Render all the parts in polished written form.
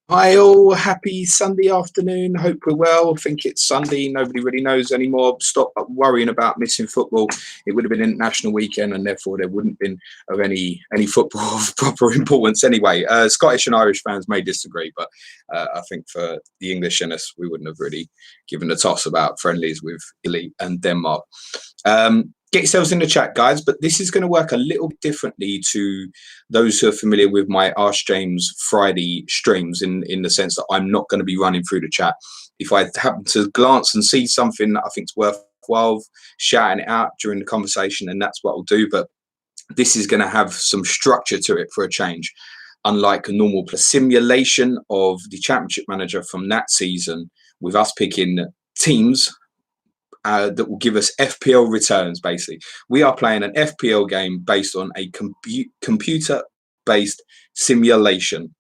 Hi all, happy Sunday afternoon. Hope we're well. I think it's Sunday. Nobody really knows anymore. Stop worrying about missing football. It would have been an international weekend, and therefore there wouldn't have been of any football of proper importance anyway. Scottish and Irish fans may disagree, but I think for the English in us, we wouldn't have really given a toss about friendlies with Italy and Denmark. Get yourselves in the chat, guys, but this is going to work a little bit differently to those who are familiar with my Ask James Friday streams in the sense that I'm not going to be running through the chat. If I happen to glance and see something that I think is worthwhile shouting it out during the conversation, then that's what I'll do. But this is going to have some structure to it for a change. Unlike a normal simulation of the Championship Manager from that season, with us picking teams that will give us FPL returns. Basically, we are playing an FPL game based on a computer-based simulation.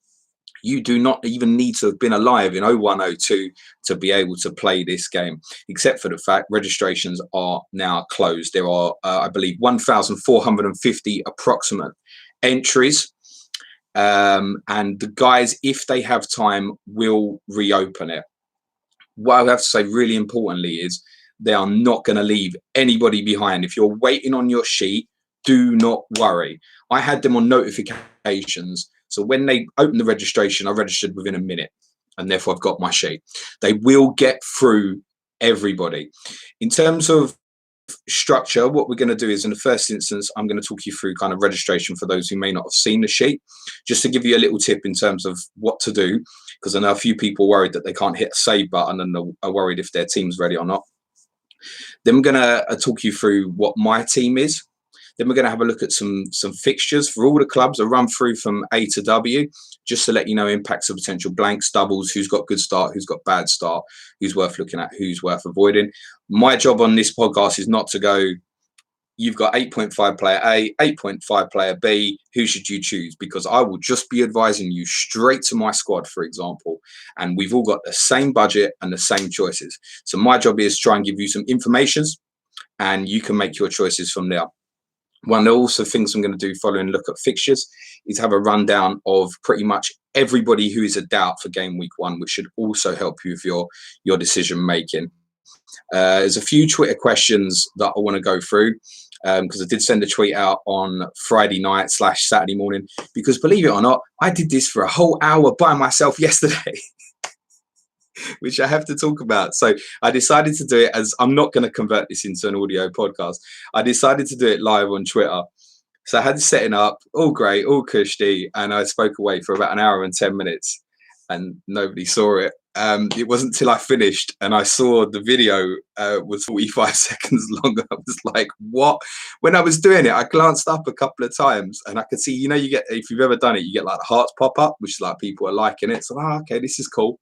You do not even need to have been alive in 0102 to be able to play this game, except for the fact registrations are now closed. There are, I believe, 1,450 approximate entries. And the guys, if they have time, will reopen it. What I have to say really importantly is they are not going to leave anybody behind. If you're waiting on your sheet, do not worry. I had them on notifications. So when they opened the registration, I registered within a minute, and therefore I've got my sheet. They will get through everybody. In terms of structure, what we're going to do is, in the first instance, I'm going to talk you through kind of registration for those who may not have seen the sheet, just to give you a little tip in terms of what to do, because I know a few people are worried that they can't hit a save button and are worried if their team's ready or not. Then we're going to talk you through what my team is. Then we're going to have a look at some fixtures for all the clubs, a run through from A to W, just to let you know impacts of potential blanks, doubles, who's got good start, who's got bad start, who's worth looking at, who's worth avoiding. My job on this podcast is not to go, you've got 8.5 player A, 8.5 player B, who should you choose? Because I will just be advising you straight to my squad, for example, and we've all got the same budget and the same choices. So my job is try and give you some information, and you can make your choices from there. One of the also things I'm going to do following look at fixtures is have a rundown of pretty much everybody who is a doubt for game week 1, which should also help you with your decision making. There's a few Twitter questions that I want to go through, because I did send a tweet out on Friday night / Saturday morning, because believe it or not, I did this for a whole hour by myself yesterday. Which I have to talk about. So I decided to do it, as I'm not going to convert this into an audio podcast. I decided to do it live on Twitter. So I had to set it up, all great, all cushy, and I spoke away for about an hour and 10 minutes, and nobody saw it. It wasn't till I finished and I saw the video was 45 seconds long. I was like, what? When I was doing it, I glanced up a couple of times and I could see, you get, if you've ever done it, you get like the hearts pop up, which is like people are liking it. So, okay, this is cool.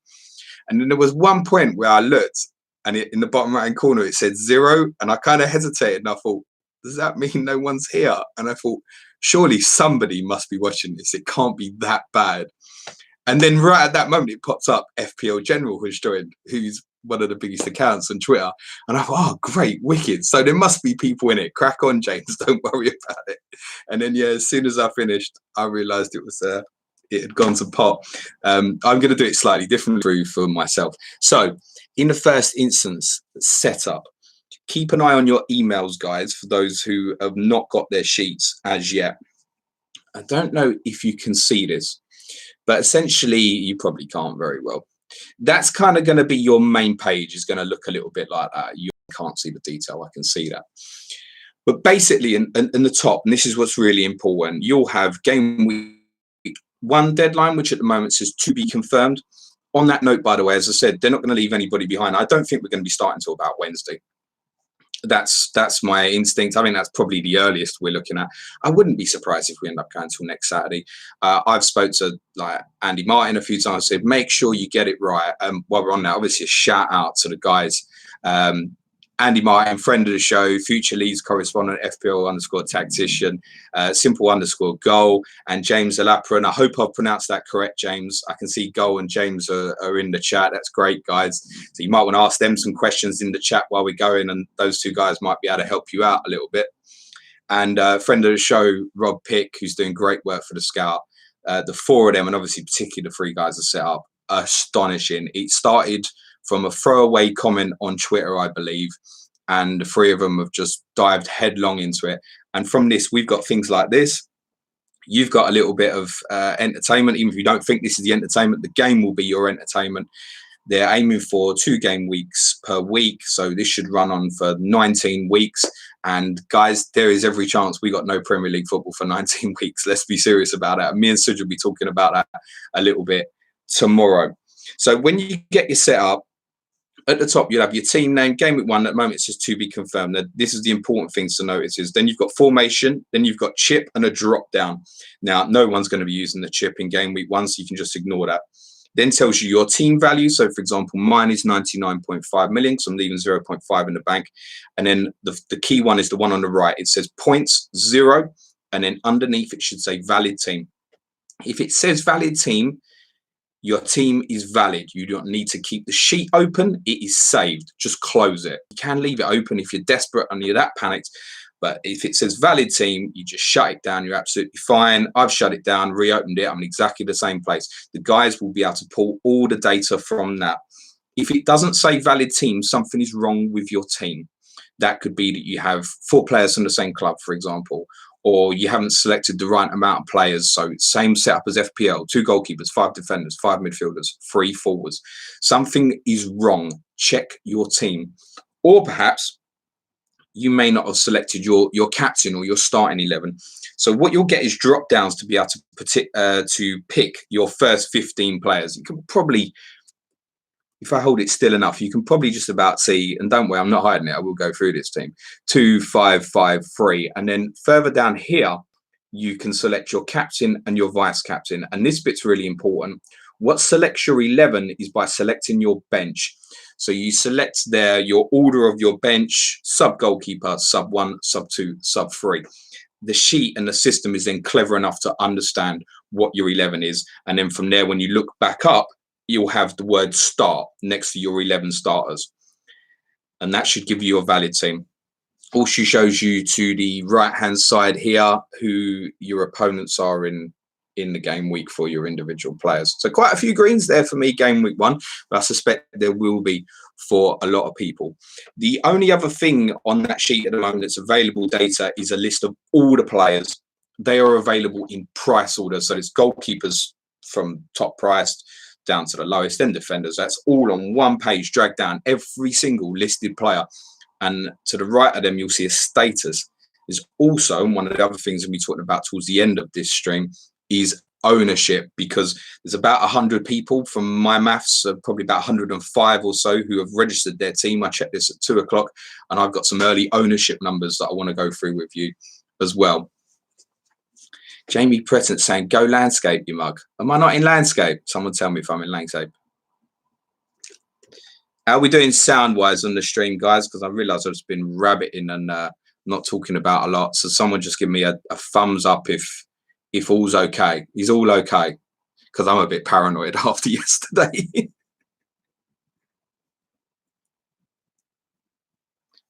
And then there was one point where I looked, and in the bottom right-hand corner, it said 0. And I kind of hesitated, and I thought, does that mean no one's here? And I thought, surely somebody must be watching this. It can't be that bad. And then right at that moment, it pops up FPL General has joined, who's one of the biggest accounts on Twitter. And I thought, oh, great, wicked. So there must be people in it. Crack on, James. Don't worry about it. And then, yeah, as soon as I finished, I realised it was it had gone to pot. I'm going to do it slightly differently for myself. So in the first instance, setup. Keep an eye on your emails, guys, for those who have not got their sheets as yet. I don't know if you can see this, but essentially you probably can't very well. That's kind of going to be your main page, is going to look a little bit like that. You can't see the detail. I can see that. But basically in the top, and this is what's really important, you'll have game week 1 deadline, which at the moment says to be confirmed. On that note, by the way, as I said, they're not going to leave anybody behind. I don't think we're going to be starting until about Wednesday. That's my instinct. I mean, that's probably the earliest we're looking at. I wouldn't be surprised if we end up going until next Saturday. I've spoke to like Andy Martin a few times, said make sure you get it right. While we're on that, obviously a shout out to the guys. Andy Martin, friend of the show, future Leeds correspondent, FPL_tactician, simple_goal, and James Alapra. And I hope I've pronounced that correct, James. I can see Goal and James are in the chat. That's great, guys. So you might want to ask them some questions in the chat while we're going, and those two guys might be able to help you out a little bit. And friend of the show, Rob Pick, who's doing great work for the Scout. The 4 of them, and obviously particularly the 3 guys are set up, astonishing. It started from a throwaway comment on Twitter, I believe, and the three of them have just dived headlong into it. And from this, we've got things like this. You've got a little bit of entertainment. Even if you don't think this is the entertainment, the game will be your entertainment. They're aiming for 2 game weeks per week. So this should run on for 19 weeks. And guys, there is every chance we got no Premier League football for 19 weeks. Let's be serious about that. Me and Sudge will be talking about that a little bit tomorrow. So when you get your setup, at the top, you'll have your team name. Game week 1, at the moment, it's just to be confirmed. Now, this is the important things to notice is then you've got formation, then you've got chip and a drop down. Now, no one's going to be using the chip in game week 1, so you can just ignore that. Then tells you your team value. So, for example, mine is 99.5 million, so I'm leaving 0.5 in the bank. And then the key one is the one on the right. It says points 0, and then underneath it should say valid team. If it says valid team, your team is valid. You don't need to keep the sheet open. It is saved. Just close it. You can leave it open if you're desperate and you're that panicked. But if it says valid team, you just shut it down. You're absolutely fine. I've shut it down, reopened it. I'm in exactly the same place. The guys will be able to pull all the data from that. If it doesn't say valid team, something is wrong with your team. That could be that you have 4 players from the same club, for example, or you haven't selected the right amount of players. So same setup as FPL, 2 goalkeepers, 5 defenders, 5 midfielders, 3 forwards. Something is wrong. Check your team. Or perhaps you may not have selected your captain or your starting 11. So what you'll get is drop downs to be able to pick your first 15 players. You can probably, if I hold it still enough, you can probably just about see, and don't worry, I'm not hiding it. I will go through this team. 2, 5, 5, 3. And then further down here, you can select your captain and your vice captain. And this bit's really important. What selects your 11 is by selecting your bench. So you select there your order of your bench, sub goalkeeper, sub 1, sub 2, sub 3. The sheet and the system is then clever enough to understand what your 11 is. And then from there, when you look back up, you'll have the word start next to your 11 starters. And that should give you a valid team. Also shows you to the right-hand side here who your opponents are in the game week for your individual players. So quite a few greens there for me game week 1, but I suspect there will be for a lot of people. The only other thing on that sheet at the moment that's available data is a list of all the players. They are available in price order. So it's goalkeepers from top priced down to the lowest, then defenders. That's all on one page, dragged down every single listed player. And to the right of them, you'll see a status. There's also one of the other things we'll be talking about towards the end of this stream is ownership, because there's about 100 people from my maths, probably about 105 or so who have registered their team. I checked this at 2 o'clock and I've got some early ownership numbers that I want to go through with you as well. Jamie Preston saying, go landscape, you mug. Am I not in landscape? Someone tell me if I'm in landscape. How are we doing sound-wise on the stream, guys? Because I realise I've just been rabbiting and not talking about a lot. So someone just give me a thumbs up if all's okay. Is all okay? Because I'm a bit paranoid after yesterday.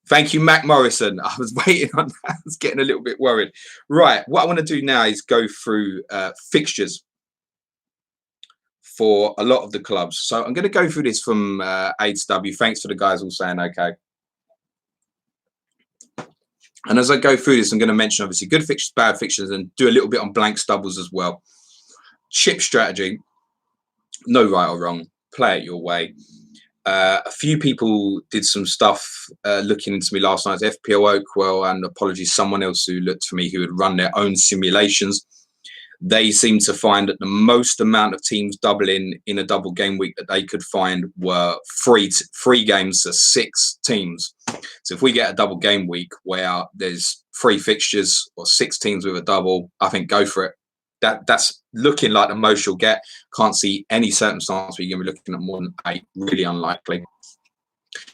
Thank you, Mac Morrison. I was waiting on that. I was getting a little bit worried. Right. What I want to do now is go through fixtures for a lot of the clubs. So I'm going to go through this from A to W. Thanks for the guys all saying okay. And as I go through this, I'm going to mention obviously good fixtures, bad fixtures, and do a little bit on blank stubbles as well. Chip strategy, no right or wrong. Play it your way. A few people did some stuff looking into me last night. FPL Oakwell, and apologies, someone else who looked for me who had run their own simulations. They seemed to find that the most amount of teams doubling in a double game week that they could find were three games to 6 teams. So if we get a double game week where there's 3 fixtures or 6 teams with a double, I think go for it. That's looking like the most you'll get. Can't see any circumstance where you're going to be looking at more than 8. Really unlikely.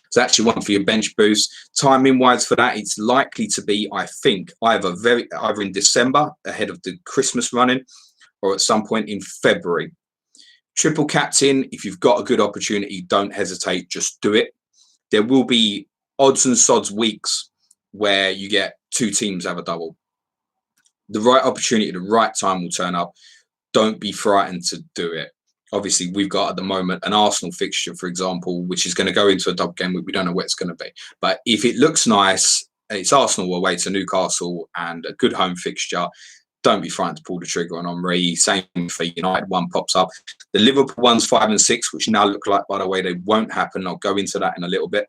So actually one for your bench boost. Timing wise for that, it's likely to be, I think, either in December ahead of the Christmas running or at some point in February. Triple captain, if you've got a good opportunity, don't hesitate, just do it. There will be odds and sods weeks where you get 2 teams have a double. The right opportunity at the right time will turn up. Don't be frightened to do it. Obviously, we've got at the moment an Arsenal fixture, for example, which is going to go into a double game week. We don't know where it's going to be. But if it looks nice, it's Arsenal away to Newcastle and a good home fixture, don't be frightened to pull the trigger on Henry. Same for United, one pops up. The Liverpool ones 5 and 6, which now look like, by the way, they won't happen. I'll go into that in a little bit.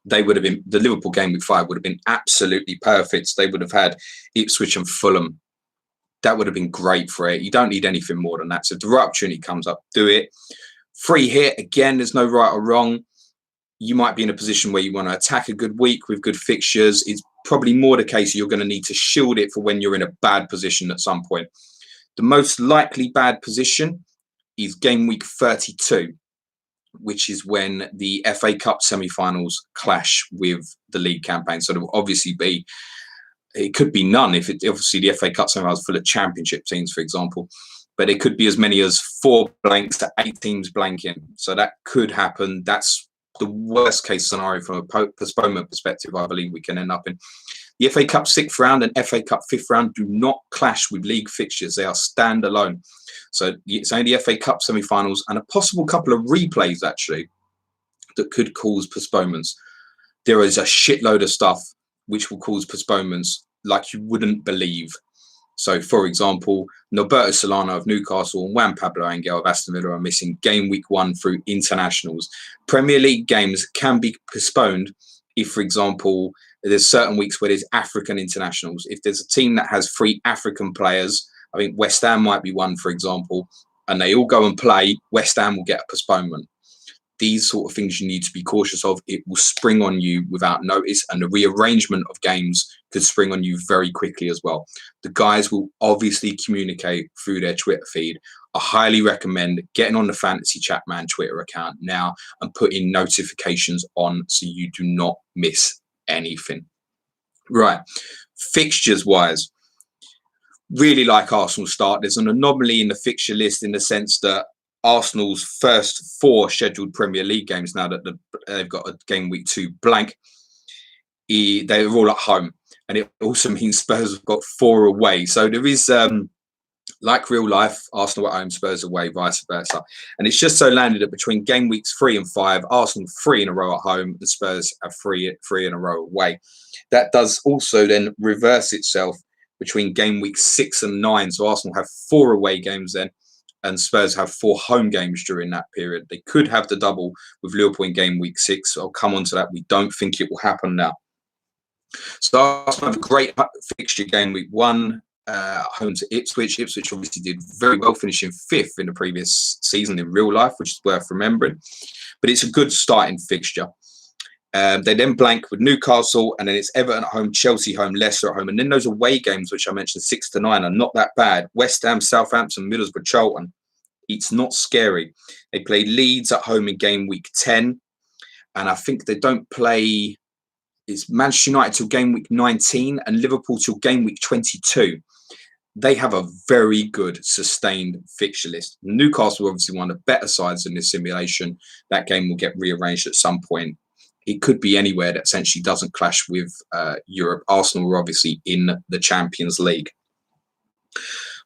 They would have been, the Liverpool game week 5 would have been absolutely perfect. They would have had Ipswich and Fulham. That would have been great for it. You don't need anything more than that. So if the right opportunity comes up, do it. Free hit, again, there's no right or wrong. You might be in a position where you want to attack a good week with good fixtures. It's probably more the case you're going to need to shield it for when you're in a bad position at some point. The most likely bad position is game week 32, which is when the FA Cup semi-finals clash with the league campaign. So there will obviously be, it could be none if it, obviously the FA Cup semi-finals full of championship teams, for example, but it could be as many as 4 blanks to 8 teams blanking. So that could happen. That's the worst case scenario from a postponement perspective, I believe we can end up in. The FA Cup 6th round and FA Cup 5th round do not clash with league fixtures. They are standalone. So it's only the FA Cup semi-finals and a possible couple of replays, actually, that could cause postponements. There is a shitload of stuff which will cause postponements like you wouldn't believe. So, for example, Norberto Solano of Newcastle and Juan Pablo Angel of Aston Villa are missing game week 1 through internationals. Premier League games can be postponed if, for example, there's certain weeks where there's African internationals. If there's a team that has 3 African players, I think West Ham might be one, for example, and they all go and play, West Ham will get a postponement. These sort of things you need to be cautious of. It will spring on you without notice, and the rearrangement of games could spring on you very quickly as well. The guys will obviously communicate through their Twitter feed. I highly recommend getting on the Fantasy Chatman Twitter account now and putting notifications on so you do not miss anything. Right, fixtures wise, really like Arsenal's start. There's an anomaly in the fixture list in the sense that Arsenal's first 4 scheduled Premier League games, now that they've got a game week 2 blank, they're all at home. And it also means Spurs have got 4 away. So there is, like real life, Arsenal at home, Spurs away, vice versa. And it's just so landed that between game weeks 3 and 5, Arsenal 3 in a row at home, and Spurs have 3 in a row away. That does also then reverse itself between game weeks 6 and 9. So Arsenal have 4 away games then, and Spurs have 4 home games during that period. They could have the double with Liverpool in game week 6. So I'll come on to that. We don't think it will happen now. So Arsenal have a great fixture game week 1, home to Ipswich. Ipswich obviously did very well, finishing 5th in the previous season in real life, which is worth remembering. But it's a good starting fixture. They then blank with Newcastle, and then it's Everton at home, Chelsea home, Leicester at home. And then those away games, which I mentioned, 6 to 9, are not that bad. West Ham, Southampton, Middlesbrough, Charlton. It's not scary. They play Leeds at home in game week 10. And I think they don't play, it's Manchester United till game week 19 and Liverpool till game week 22. They have a very good sustained fixture list. Newcastle obviously one of the better sides in this simulation. That game will get rearranged at some point. It could be anywhere that essentially doesn't clash with Europe. Arsenal are obviously in the Champions League.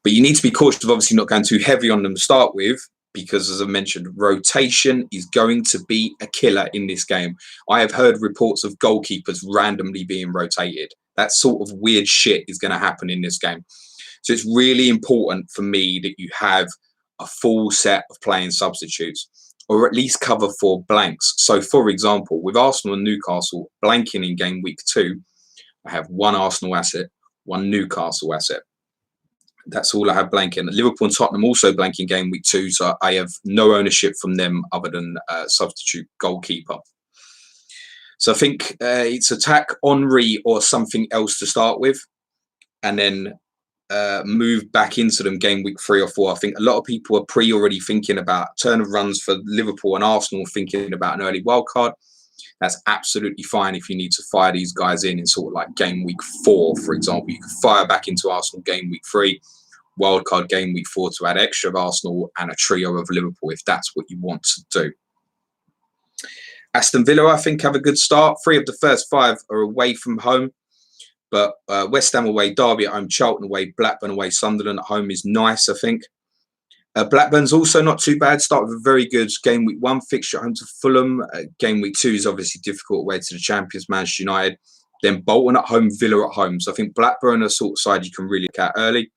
But you need to be cautious of obviously not going too heavy on them to start with, because as I mentioned, rotation is going to be a killer in this game. I have heard reports of goalkeepers randomly being rotated. That sort of weird shit is going to happen in this game. So it's really important for me that you have a full set of playing substitutes, or at least cover 4 blanks. So, for example, with Arsenal and Newcastle blanking in game week 2, I have 1 Arsenal asset, 1 Newcastle asset. That's all I have blanking. Liverpool and Tottenham also blanking game week 2, so I have no ownership from them other than substitute goalkeeper. So I think it's attack Henry or something else to start with, and then move back into them game week 3 or 4. I think a lot of people are already thinking about turn of runs for Liverpool and Arsenal, thinking about an early wild card. That's absolutely fine if you need to fire these guys in sort of like game week 4, for example. You can fire back into Arsenal game week 3, wild card game week 4 to add extra of Arsenal and a trio of Liverpool if that's what you want to do. Aston Villa, I think, have a good start. 3 of the first 5 are away from home. But West Ham away, Derby at home, Charlton away, Blackburn away, Sunderland at home is nice, I think. Blackburn's also not too bad. Start with a very good game week 1 fixture at home to Fulham. Game week 2 is obviously difficult away to the champions, Manchester United. Then Bolton at home, Villa at home. So I think Blackburn are the sort of side you can really look at early.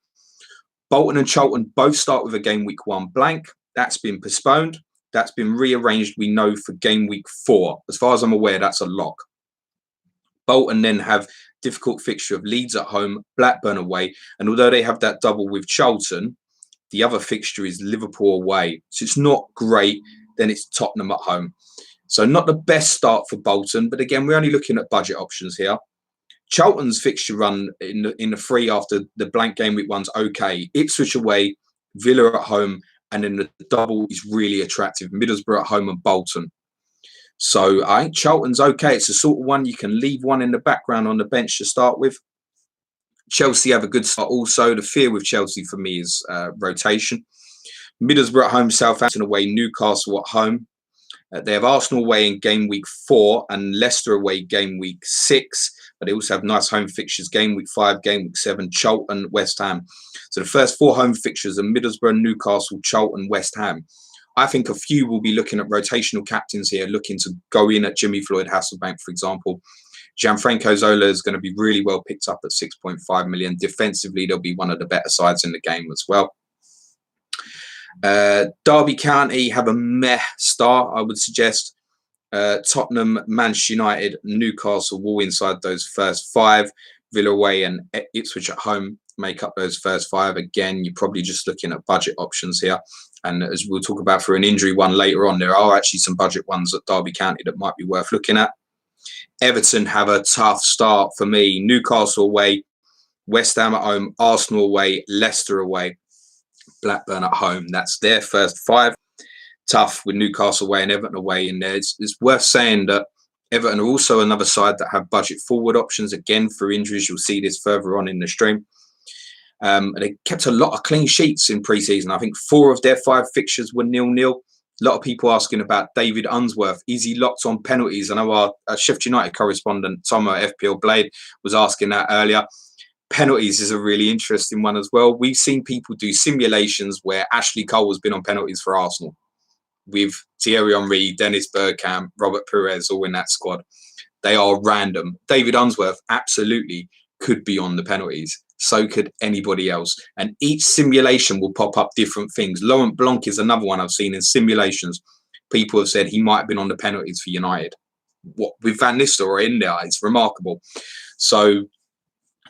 Bolton and Charlton both start with a game week 1 blank. That's been postponed. That's been rearranged, we know, for game week 4. As far as I'm aware, that's a lock. Bolton then have difficult fixture of Leeds at home, Blackburn away. And although they have that double with Charlton, the other fixture is Liverpool away. So it's not great. Then it's Tottenham at home. So not the best start for Bolton. But again, we're only looking at budget options here. Charlton's fixture run in the 3 after the blank game week 1's okay. Ipswich away, Villa at home. And then the double is really attractive. Middlesbrough at home and Bolton. So I think Charlton's okay. It's the sort of one you can leave one in the background on the bench to start with. Chelsea have a good start also. The fear with Chelsea for me is rotation. Middlesbrough at home, Southampton away, Newcastle at home. They have Arsenal away in game week 4 and Leicester away game week 6. But they also have nice home fixtures, game week 5, game week 7, Charlton, West Ham. So the first 4 home fixtures are Middlesbrough, Newcastle, Charlton, West Ham. I think a few will be looking at rotational captains here, looking to go in at Jimmy Floyd Hasselbank, for example. Gianfranco Zola is going to be really well picked up at 6.5 million. Defensively, they'll be one of the better sides in the game as well. Derby County have a meh start, I would suggest. Tottenham, Manchester United, Newcastle will inside those first 5. Villa away and Ipswich at home make up those first 5. Again, you're probably just looking at budget options here. And as we'll talk about for an injury one later on, there are actually some budget ones at Derby County that might be worth looking at. Everton have a tough start for me. Newcastle away, West Ham at home, Arsenal away, Leicester away, Blackburn at home. That's their first 5. Tough with Newcastle away and Everton away in there. It's worth saying that Everton are also another side that have budget forward options. Again, for injuries, you'll see this further on in the stream. They kept a lot of clean sheets in pre-season. I think 4 of their 5 fixtures were 0-0. A lot of people asking about David Unsworth. Is he locked on penalties? I know our Sheffield United correspondent, Tom at FPL Blade, was asking that earlier. Penalties is a really interesting one as well. We've seen people do simulations where Ashley Cole has been on penalties for Arsenal, with Thierry Henry, Dennis Bergkamp, Robert Perez all in that squad. They are random. David Unsworth absolutely could be on the penalties. So could anybody else. And each simulation will pop up different things. Laurent Blanc is another one I've seen in simulations. People have said he might have been on the penalties for United. What with Van Nistelrooy in there, it's remarkable. So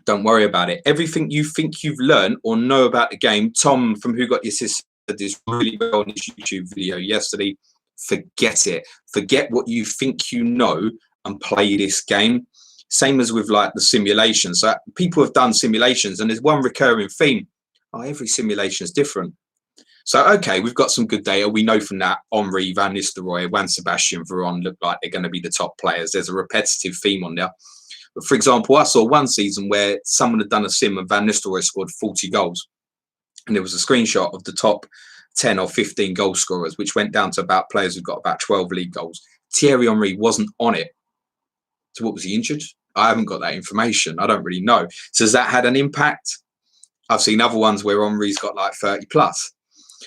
don't worry about it. Everything you think you've learned or know about the game, Tom from Who Got the Assist did this really well on his YouTube video yesterday. Forget it. Forget what you think you know and play this game. Same as with like the simulations. So people have done simulations and there's one recurring theme. Oh, every simulation is different. So, okay, we've got some good data. We know from that Henry, Van Nistelrooy, Juan Sebastian Veron look like they're going to be the top players. There's a repetitive theme on there. But for example, I saw one season where someone had done a sim and Van Nistelrooy scored 40 goals. And there was a screenshot of the top 10 or 15 goal scorers, which went down to about players who've got about 12 league goals. Thierry Henry wasn't on it. So what, was he injured? I haven't got that information. I don't really know. So has that had an impact? I've seen other ones where Henry's got like 30 plus.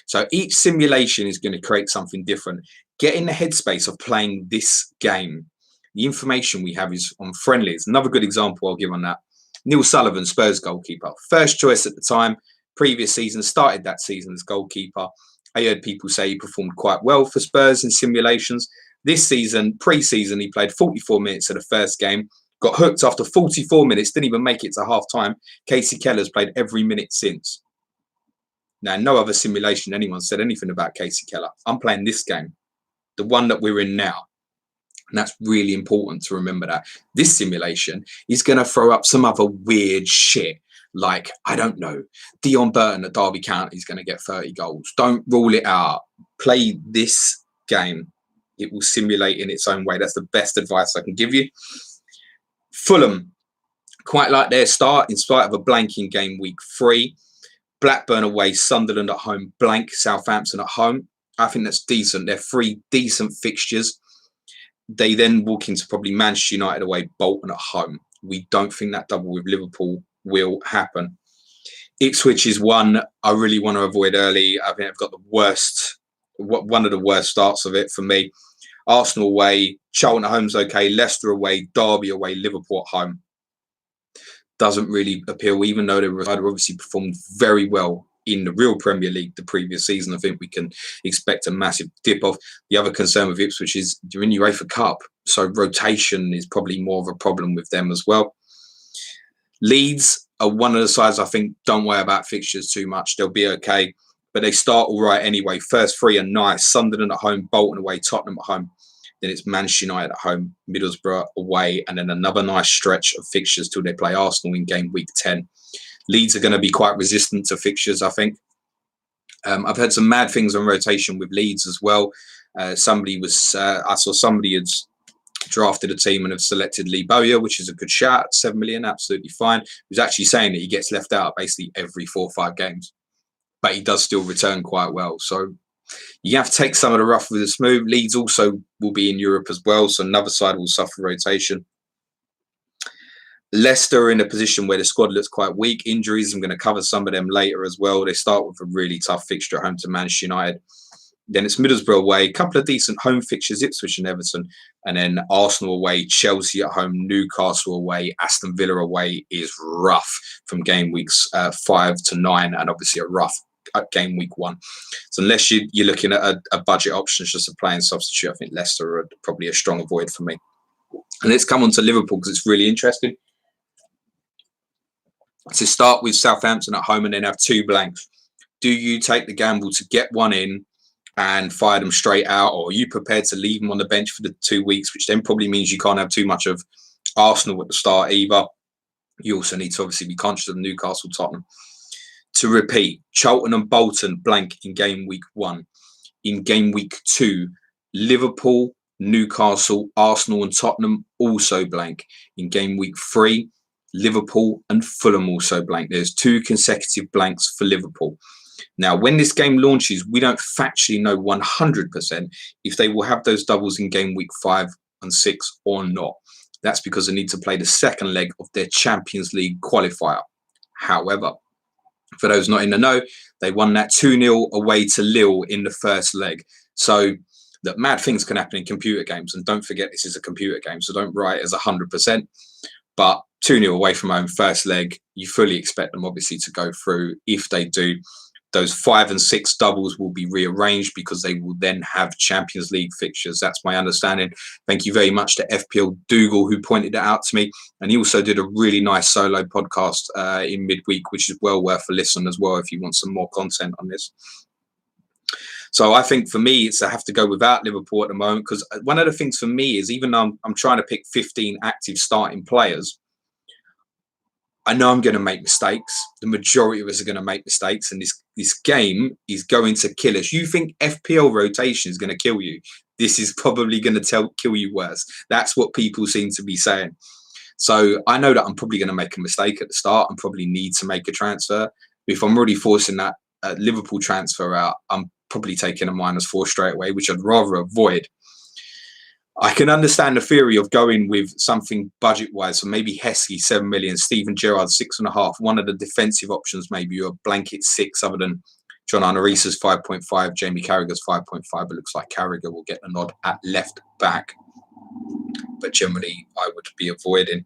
So each simulation is going to create something different. Get in the headspace of playing this game. The information we have is on friendlies. Another good example I'll give on that. Neil Sullivan, Spurs goalkeeper. First choice at the time. Previous season, started that season as goalkeeper. I heard people say he performed quite well for Spurs in simulations. This season, pre-season, he played 44 minutes of the first game. Got hooked after 44 minutes, didn't even make it to half-time. Casey Keller's played every minute since. Now, no other simulation anyone said anything about Casey Keller. I'm playing this game, the one that we're in now. And that's really important to remember that. This simulation is going to throw up some other weird shit. Like, I don't know, Dion Burton at Derby County is going to get 30 goals. Don't rule it out. Play this game. It will simulate in its own way. That's the best advice I can give you. Fulham, quite like their start in spite of a blank in game week 3. Blackburn away, Sunderland at home, blank, Southampton at home. I think that's decent. They're 3 decent fixtures. They then walk into probably Manchester United away, Bolton at home. We don't think that double with Liverpool will happen. Ipswich is one I really want to avoid early. I think I've got one of the worst starts of it for me. Arsenal away, Charlton at home's okay, Leicester away, Derby away, Liverpool at home. Doesn't really appeal, even though they obviously performed very well in the real Premier League the previous season. I think we can expect a massive dip off. The other concern with Ipswich is you're in UEFA Cup, so rotation is probably more of a problem with them as well. Leeds are one of the sides I think don't worry about fixtures too much. They'll be okay, but they start all right anyway. First three are nice. Sunderland at home, Bolton away, Tottenham at home. Then it's Manchester United at home, Middlesbrough away, and then another nice stretch of fixtures till they play Arsenal in game week 10. Leeds are going to be quite resistant to fixtures, I think. I've heard some mad things on rotation with Leeds as well. I saw somebody had drafted a team and have selected Lee Bowyer, which is a good shout, 7 million, absolutely fine. He was actually saying that he gets left out basically every 4 or 5 games, but he does still return quite well. So you have to take some of the rough with the smooth. Leeds also will be in Europe as well, so another side will suffer rotation. Leicester are in a position where the squad looks quite weak. Injuries, I'm going to cover some of them later as well. They start with a really tough fixture at home to Manchester United. Then it's Middlesbrough away, a couple of decent home fixtures, Ipswich and Everton. And then Arsenal away, Chelsea at home, Newcastle away, Aston Villa away is rough from game weeks 5 to 9, and obviously a rough game week 1. So unless you're looking at a budget option, just a playing substitute, I think Leicester are probably a strong avoid for me. And let's come on to Liverpool because it's really interesting. To start with Southampton at home and then have 2 blanks. Do you take the gamble to get one in and fire them straight out, or are you prepared to leave them on the bench for the 2 weeks, which then probably means you can't have too much of Arsenal at the start either? You also need to obviously be conscious of Newcastle, Tottenham. To repeat, Charlton and Bolton blank in game week 1. In game week 2, Liverpool, Newcastle, Arsenal and Tottenham also blank. In game week 3, Liverpool and Fulham also blank. There's 2 consecutive blanks for Liverpool. Now, when this game launches, we don't factually know 100% if they will have those doubles in game week 5 and 6 or not. That's because they need to play the second leg of their Champions League qualifier. However, for those not in the know, they won that 2-0 away to Lille in the first leg. So that mad things can happen in computer games. And don't forget, this is a computer game, so don't write it as 100%. But 2-0 away from home, first leg, you fully expect them obviously to go through. If they do, those 5 and 6 doubles will be rearranged because they will then have Champions League fixtures. That's my understanding. Thank you very much to FPL Dougal who pointed it out to me. And he also did a really nice solo podcast in midweek, which is well worth a listen as well if you want some more content on this. So I think for me, it's I have to go without Liverpool at the moment, because one of the things for me is, even though I'm trying to pick 15 active starting players, I know I'm going to make mistakes. The majority of us are going to make mistakes, and this game is going to kill us. You think FPL rotation is going to kill you? This is probably going to kill you worse. That's what people seem to be saying. So I know that I'm probably going to make a mistake at the start and probably need to make a transfer. If I'm already forcing that Liverpool transfer out, I'm probably taking a -4 straight away, which I'd rather avoid. I can understand the theory of going with something budget-wise, so maybe Heskey, 7 million, Steven Gerrard, 6.5, one of the defensive options, maybe a blanket 6, other than John Anarissa's 5.5, Jamie Carragher's 5.5. It looks like Carragher will get the nod at left back, but generally I would be avoiding.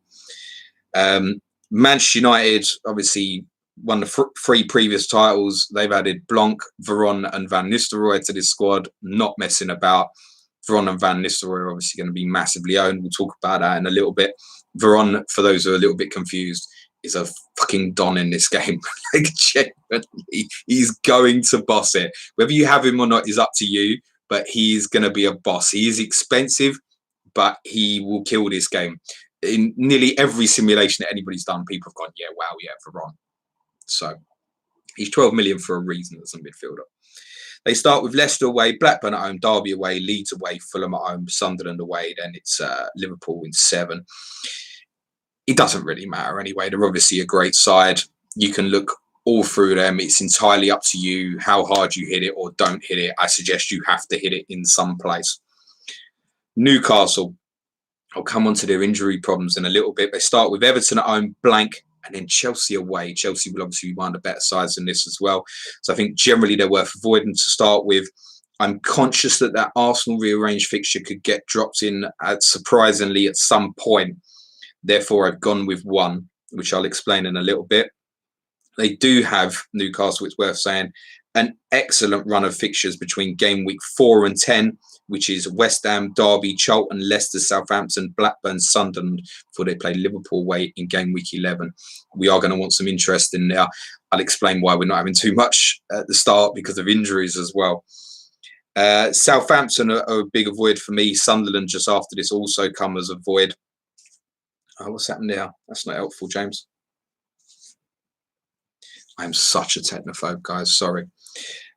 Manchester United, obviously, won the 3 previous titles. They've added Blanc, Veron and Van Nistelrooy to this squad, not messing about. Veron and Van Nistelrooy are obviously going to be massively owned. We'll talk about that in a little bit. Veron, for those who are a little bit confused, is a fucking don in this game. Like, genuinely, he's going to boss it. Whether you have him or not is up to you, but he's going to be a boss. He is expensive, but he will kill this game. In nearly every simulation that anybody's done, people have gone, yeah, wow, yeah, Veron. So he's 12 million for a reason as a midfielder. They start with Leicester away, Blackburn at home, Derby away, Leeds away, Fulham at home, Sunderland away. Then it's Liverpool in 7. It doesn't really matter anyway. They're obviously a great side. You can look all through them. It's entirely up to you how hard you hit it or don't hit it. I suggest you have to hit it in some place. Newcastle, I'll come on to their injury problems in a little bit. They start with Everton at home, blank, And then Chelsea away. Chelsea will obviously be one of the better sides in this as well. So I think generally they're worth avoiding to start with. I'm conscious that that Arsenal rearranged fixture could get dropped in surprisingly at some point. Therefore, I've gone with one, which I'll explain in a little bit. They do have, Newcastle, it's worth saying, an excellent run of fixtures between game week 4 and 10, which is West Ham, Derby, Charlton, Leicester, Southampton, Blackburn, Sunderland, before they play Liverpool away in game week 11. We are going to want some interest in there. I'll explain why we're not having too much at the start because of injuries as well. Southampton are a big avoid for me. Sunderland just after this also come as a void. Oh, what's happened there? That's not helpful, James. I'm such a technophobe, guys. Sorry.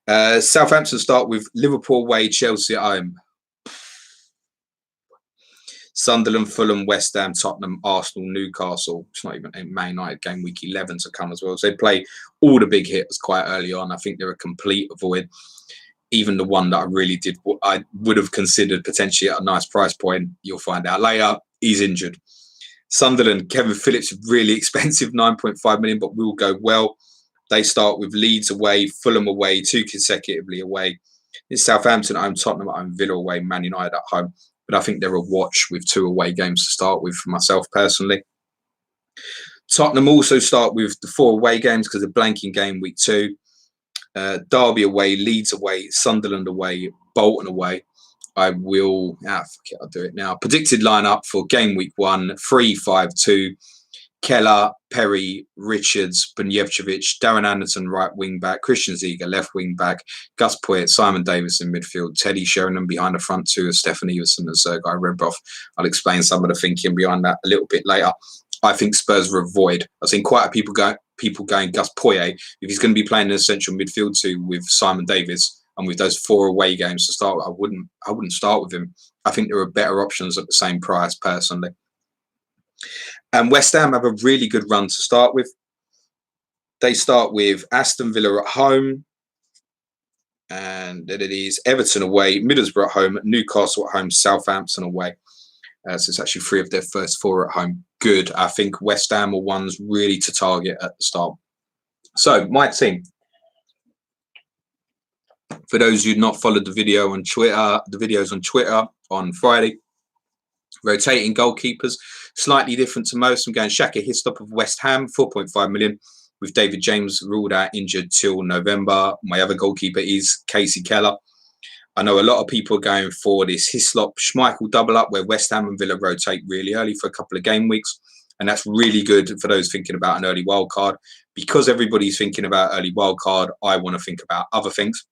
Southampton start with Liverpool away, Chelsea at home. Sunderland, Fulham, West Ham, Tottenham, Arsenal, Newcastle. It's not even a Man United game week 11 to come as well. So they play all the big hitters quite early on. I think they're a complete avoid. Even the one that I would have considered potentially at a nice price point, you'll find out later, he's injured. Sunderland, Kevin Phillips, really expensive, 9.5 million, but will go well. They start with Leeds away, Fulham away, 2 consecutively away. It's Southampton at home, Tottenham at home, Villa away, Man United at home. But I think they're a watch with 2 away games to start with for myself personally. Tottenham also start with the 4 away games because they're blanking game week 2. Derby away, Leeds away, Sunderland away, Bolton away. I'll do it now. Predicted lineup for game week 1, 3-5-2. Keller, Perry, Richards, Bunjevcevic, Darren Anderson, right wing back, Christian Ziege, left wing back, Gus Poyet, Simon Davis in midfield, Teddy Sheringham behind the front 2 of Stefan Everson and Sergei Rebrov. I'll explain some of the thinking behind that a little bit later. I think Spurs are a void. I've seen quite a people going Gus Poyet. If he's going to be playing in a central midfield 2 with Simon Davis and with those 4 away games to start with, I wouldn't start with him. I think there are better options at the same price personally. And West Ham have a really good run to start with. They start with Aston Villa at home. And then it is Everton away, Middlesbrough at home, Newcastle at home, Southampton away. So it's actually 3 of their first 4 at home. Good. I think West Ham are ones really to target at the start. So my team. For those who've not followed the videos on Twitter on Friday, rotating goalkeepers, slightly different to most. I'm going Shaka Hislop of West Ham, 4.5 million, with David James ruled out injured till November. My other goalkeeper is Casey Keller. I know a lot of people are going for this Hislop Schmeichel double up where West Ham and Villa rotate really early for a couple of game weeks. And that's really good for those thinking about an early wild card. Because everybody's thinking about early wild card, I want to think about other things.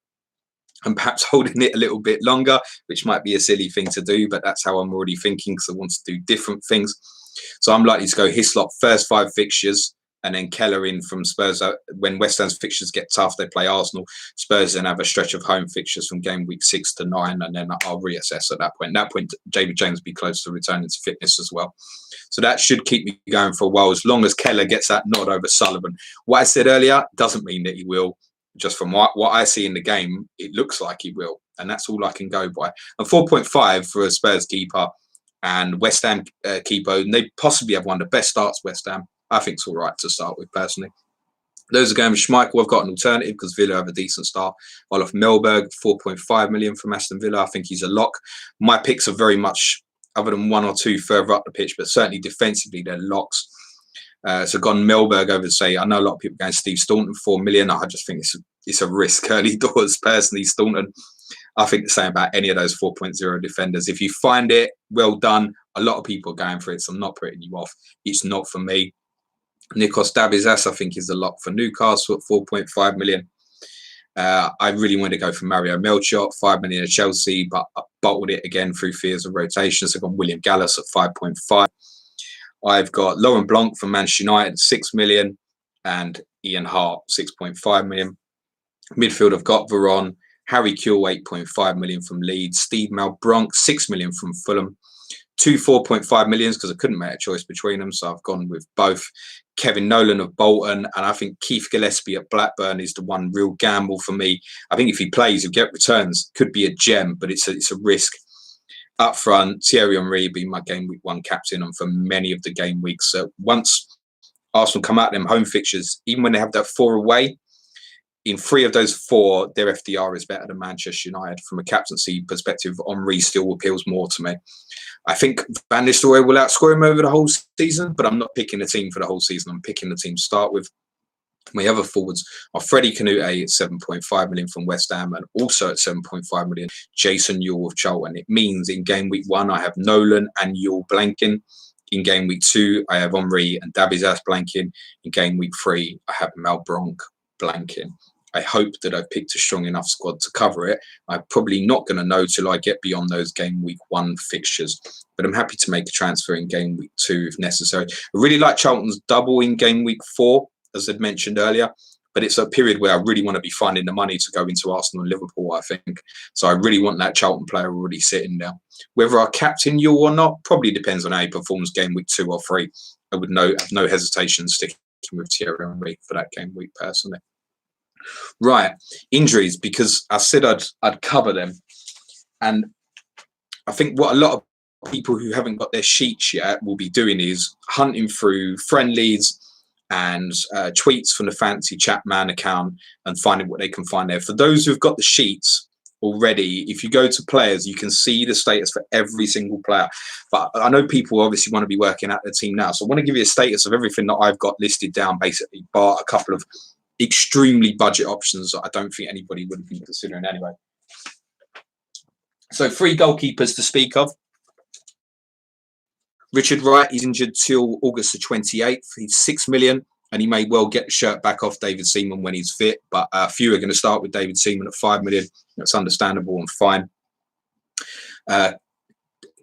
And perhaps holding it a little bit longer, which might be a silly thing to do, but that's how I'm already thinking because I want to do different things. So I'm likely to go Hislop first 5 fixtures and then Keller in from Spurs. When West Ham's fixtures get tough, they play Arsenal. Spurs then have a stretch of home fixtures from game week 6 to 9, and then I'll reassess at that point. At that point, David James will be close to returning to fitness as well. So that should keep me going for a while, as long as Keller gets that nod over Sullivan. What I said earlier doesn't mean that he will. Just from what I see in the game, it looks like he will. And that's all I can go by. And 4.5 for a Spurs keeper and West Ham keeper. And they possibly have one of the best starts, West Ham. I think it's all right to start with, personally. Those are going with Schmeichel. I've got an alternative because Villa have a decent start. Olof Mellberg, 4.5 million from Aston Villa. I think he's a lock. My picks are very much, other than 1 or 2 further up the pitch, but certainly defensively, they're locks. So gone Mellberg over to say, I know a lot of people going Steve Staunton, 4 million. I just think it's a risk early doors, personally, Staunton. I think the same about any of those 4.0 defenders. If you find it, well done. A lot of people are going for it, so I'm not putting you off. It's not for me. Nikos Davizas, I think, is the lock for Newcastle at 4.5 million. I really want to go for Mario Melchiot, 5 million at Chelsea, but I bottled it again through fears of rotation. So I've got William Gallas at 5.5. I've got Laurent Blanc from Manchester United, 6 million, and Ian Hart, 6.5 million. Midfield, I've got Veron, Harry Kewell, 8.5 million from Leeds, Steve Malbronk, 6 million from Fulham. 2 4.5 millions because I couldn't make a choice between them, so I've gone with both. Kevin Nolan of Bolton, and I think Keith Gillespie at Blackburn is the one real gamble for me. I think if he plays, he'll get returns. Could be a gem, but it's a risk. Up front, Thierry Henry being my game week 1 captain and for many of the game weeks. So once Arsenal come out them home fixtures, even when they have that 4 away, in 3 of those 4, their FDR is better than Manchester United. From a captaincy perspective, Henry still appeals more to me. I think Van Nistelrooy will outscore him over the whole season, but I'm not picking a team for the whole season. I'm picking the team to start with. My other forwards are Freddie Canute at 7.5 million from West Ham, and also at 7.5 million, Jason Ewell of Charlton. It means in game week 1, I have Nolan and Ewell blanking. In game week 2, I have Henry and Dabizas blanking. In game week 3, I have Malbronk blanking. I hope that I've picked a strong enough squad to cover it. I'm probably not going to know till I get beyond those game week 1 fixtures, but I'm happy to make a transfer in game week 2 if necessary. I really like Charlton's double in game week 4, as I'd mentioned earlier, but it's a period where I really want to be finding the money to go into Arsenal and Liverpool, I think. So I really want that Charlton player already sitting there. Whether I captain you or not probably depends on how he performs game week 2 or 3. I would have no hesitation sticking with Thierry Henry for that game week personally. Right, injuries, because I said I'd cover them, and I think what a lot of people who haven't got their sheets yet will be doing is hunting through friendlies and tweets from the Fancy Chapman account and finding what they can find there. For those who've got the sheets already, if you go to players, you can see the status for every single player. But I know people obviously want to be working out their team now, so I want to give you a status of everything that I've got listed down, basically, bar a couple of extremely budget options that I don't think anybody would be considering anyway. So 3 goalkeepers to speak of. Richard Wright, he's injured till August the 28th. He's 6 million, and he may well get the shirt back off David Seaman when he's fit. But a few are going to start with David Seaman at 5 million. That's understandable and fine.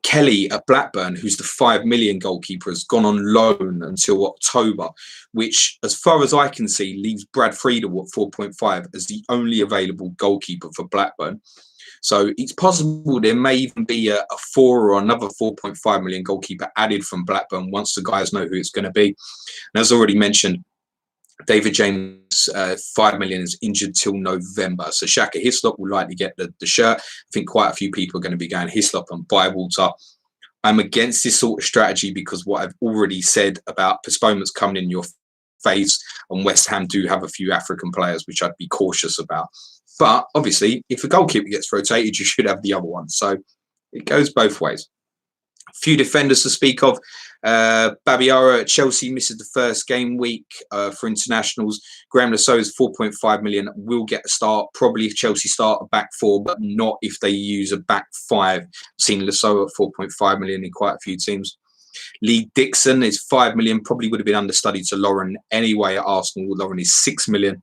Kelly at Blackburn, who's the 5 million goalkeeper, has gone on loan until October, which, as far as I can see, leaves Brad Friedel at 4.5 as the only available goalkeeper for Blackburn. So it's possible there may even be a 4 or another 4.5 million goalkeeper added from Blackburn once the guys know who it's going to be. And as already mentioned, David James, 5 million, is injured till November. So Shaka Hislop will likely get the shirt. I think quite a few people are going to be going Hislop and Bywater. I'm against this sort of strategy because what I've already said about postponements coming in your face, and West Ham do have a few African players, which I'd be cautious about. But obviously, if a goalkeeper gets rotated, you should have the other one. So it goes both ways. A few defenders to speak of. Babiara at Chelsea misses the first game week for internationals. Graham Lasso's 4.5 million will get a start. Probably if Chelsea start a back 4, but not if they use a back 5. I've seen Lasso at 4.5 million in quite a few teams. Lee Dixon is 5 million. Probably would have been understudied to Lauren anyway at Arsenal. Lauren is 6 million.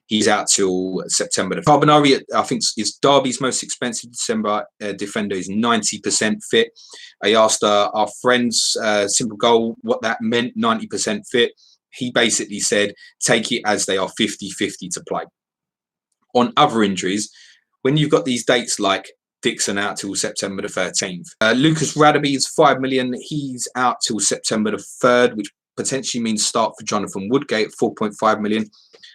He's out till September. The Carbonari, I think, is Derby's most expensive December defender. Is 90% fit. I asked our friends, Simple Goal, what that meant, 90% fit. He basically said, take it as they are 50-50 to play. On other injuries, when you've got these dates like Dixon out till September the 13th. Lucas Radaby is 5 million. He's out till September the 3rd, which potentially means start for Jonathan Woodgate at 4.5 million.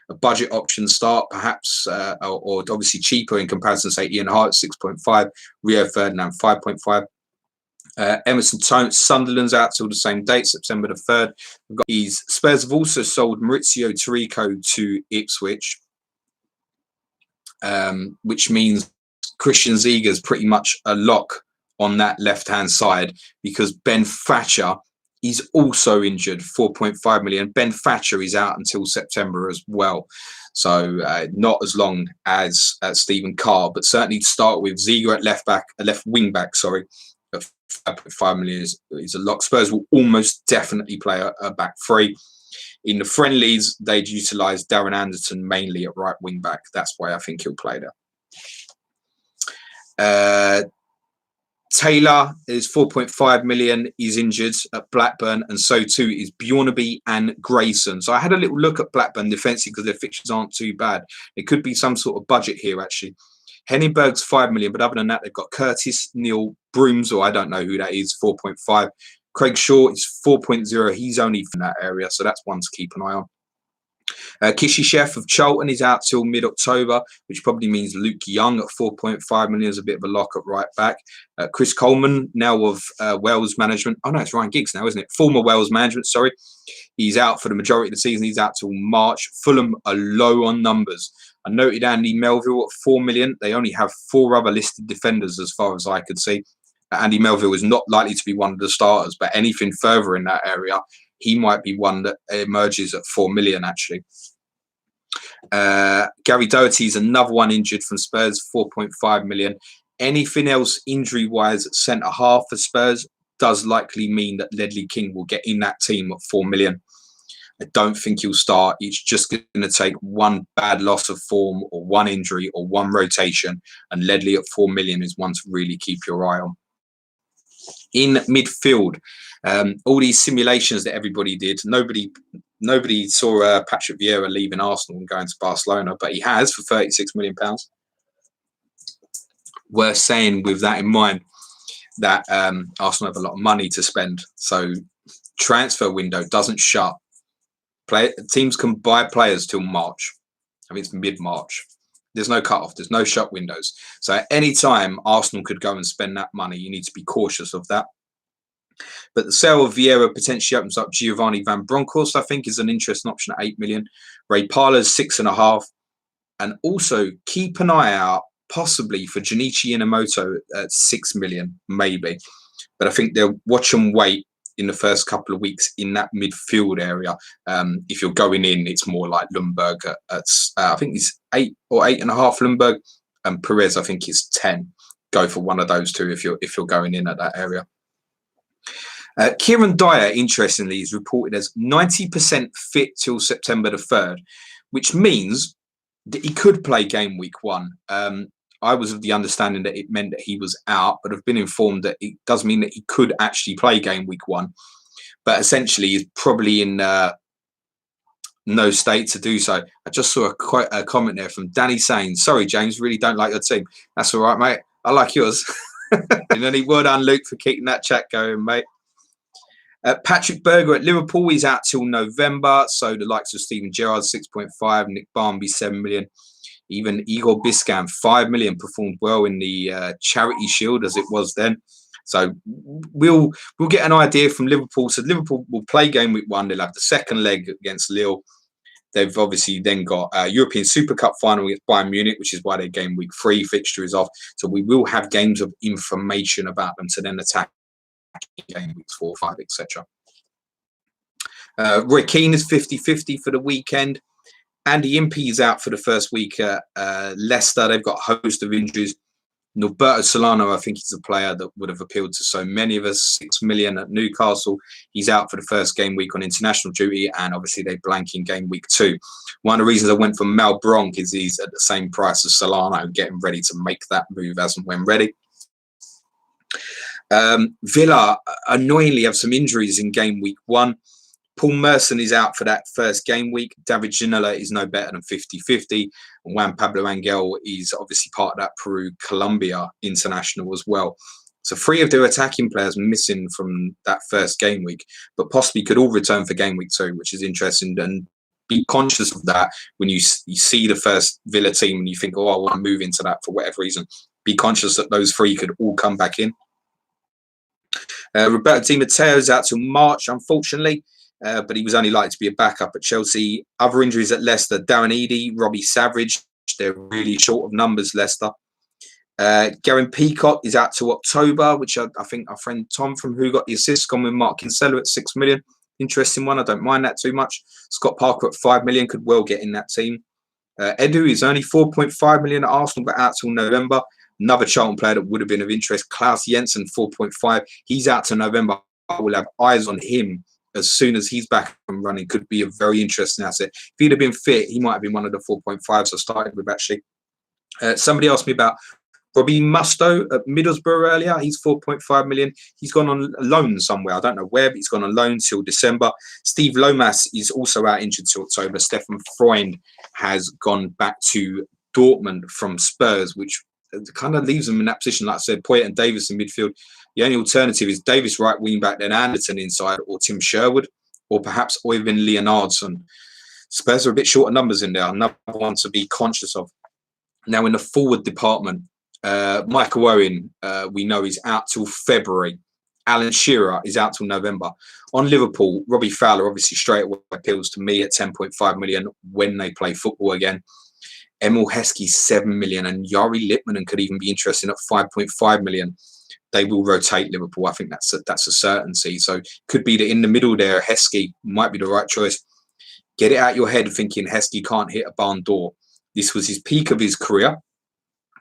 A budget option start, perhaps, or obviously cheaper in comparison, say Ian Hart, 6.5, Rio Ferdinand, 5.5. Emerson Sunderland's out till the same date, September the 3rd. Spurs have also sold Maurizio Tirico to Ipswich, which means Christian Ziga's pretty much a lock on that left-hand side because Ben Thatcher is also injured, 4.5 million. Ben Thatcher is out until September as well. So not as long as Stephen Carr, but certainly to start with, Ziga at left wing back, at 5.5 million is a lock. Spurs will almost definitely play a back 3. In the friendlies, they'd utilise Darren Anderson mainly at right wing back. That's why I think he'll play there. Taylor is 4.5 million. He's injured at Blackburn, and so too is Bjornaby and Grayson. So I had a little look at Blackburn defensively because their fixtures aren't too bad. It could be some sort of budget here, actually. Henningberg's 5 million, but other than that, they've got Curtis Neil Brooms, or I don't know who that is, 4.5. Craig Shaw is 4.0. He's only from that area, so that's one to keep an eye on. Kishishev of Charlton is out till mid-October, which probably means Luke Young at 4.5 million is a bit of a lock at right back. Chris Coleman, now of Wales management. Oh, no, it's Ryan Giggs now, isn't it? Former Wales management, sorry. He's out for the majority of the season. He's out till March. Fulham are low on numbers. I noted Andy Melville at 4 million. They only have 4 other listed defenders as far as I could see. Andy Melville is not likely to be one of the starters, but anything further in that area, he might be one that emerges at 4 million, actually. Gary Doherty is another one injured from Spurs, 4.5 million. Anything else injury-wise at centre-half for Spurs does likely mean that Ledley King will get in that team at 4 million. I don't think he'll start. It's just going to take one bad loss of form or one injury or one rotation, and Ledley at 4 million is one to really keep your eye on. In midfield, all these simulations that everybody did, nobody saw Patrick Vieira leaving Arsenal and going to Barcelona, but he has for £36 million. Worth saying with that in mind that Arsenal have a lot of money to spend, so transfer window doesn't shut. Teams can buy players till March. I mean, it's mid-March. There's no cut-off. There's no shut windows. So at any time, Arsenal could go and spend that money. You need to be cautious of that. But the sale of Vieira potentially opens up Giovanni Van Bronckhorst, I think, is an interesting option at 8 million. Ray Parler's 6.5. And also keep an eye out possibly for Junichi Inamoto at 6 million, maybe. But I think they'll watch and wait in the first couple of weeks in that midfield area. If you're going in, it's more like Lundberg at I think it's 8 or 8.5 Lundberg, and Perez I think is 10. Go for one of those two if you're going in at that area. Kieran Dyer, interestingly, is reported as 90% fit till September the 3rd, which means that he could play game week 1. I was of the understanding that it meant that he was out, but I've been informed that it does mean that he could actually play game week 1. But essentially, he's probably in no state to do so. I just saw a comment there from Danny saying, "Sorry, James, really don't like your team." That's all right, mate. I like yours. And then well done, Luke, for keeping that chat going, mate. Patrick Berger at Liverpool, he's out till November. So the likes of Steven Gerrard, 6.5, Nick Barmby, 7 million. Even Igor Biscan, 5 million, performed well in the Charity Shield as it was then. So we'll get an idea from Liverpool. So Liverpool will play game week 1. They'll have the second leg against Lille. They've obviously then got a European Super Cup final against Bayern Munich, which is why their game week 3 fixture is off. So we will have games of information about them to then attack game weeks 4, 5, etc. Roy Keane is 50-50 for the weekend. Andy Impey is out for the first week at Leicester. They've got a host of injuries. Norberto Solano, I think he's a player that would have appealed to so many of us. 6 million at Newcastle. He's out for the first game week on international duty, and obviously they blank in game week 2. One of the reasons I went for Mal Bronk is he's at the same price as Solano, getting ready to make that move as and when ready. Villa annoyingly have some injuries in game week 1. Paul Merson is out for that first game week. David Ginola is no better than 50-50. And Juan Pablo Angel is obviously part of that Peru-Colombia international as well. So 3 of their attacking players missing from that first game week, but possibly could all return for game week 2, which is interesting. And be conscious of that when you see the first Villa team and you think, oh, I want to move into that for whatever reason. Be conscious that those 3 could all come back in. Roberto Di Matteo is out till March, unfortunately. But he was only likely to be a backup at Chelsea. Other injuries at Leicester, Darren Eadie, Robbie Savage. They're really short of numbers, Leicester. Garen Peacock is out to October, which I think our friend Tom from Who Got the Assist gone with Mark Kinsella at 6 million. Interesting one. I don't mind that too much. Scott Parker at 5 million could well get in that team. Edu is only 4.5 million at Arsenal, but out till November. Another Charlton player that would have been of interest, Klaus Jensen, 4.5. He's out to November. I will have eyes on him as soon as he's back and running. Could be a very interesting asset. If he'd have been fit, he might have been one of the 4.5s I started with, actually. Somebody asked me about Robbie Mustoe at Middlesbrough earlier. He's 4.5 million. He's gone on loan somewhere. I don't know where, but he's gone on loan till December. Steve Lomas is also out injured till October. Stefan Freund has gone back to Dortmund from Spurs, which kind of leaves them in that position. Like I said, Poyet and Davis in midfield. The only alternative is Davis right wing back, then Anderton inside, or Tim Sherwood, or perhaps Oyvind Leonardsson. Spurs are a bit short of numbers in there. Another one to be conscious of. Now, in the forward department, Michael Owen, we know, is out till February. Alan Shearer is out till November. On Liverpool, Robbie Fowler obviously straight away appeals to me at 10.5 million when they play football again. Emil Heskey, 7 million, and Yari Lippmann could even be interesting at 5.5 million. They will rotate Liverpool. I think that's a certainty. So could be that in the middle there, Heskey might be the right choice. Get it out your head thinking Heskey can't hit a barn door. This was his peak of his career,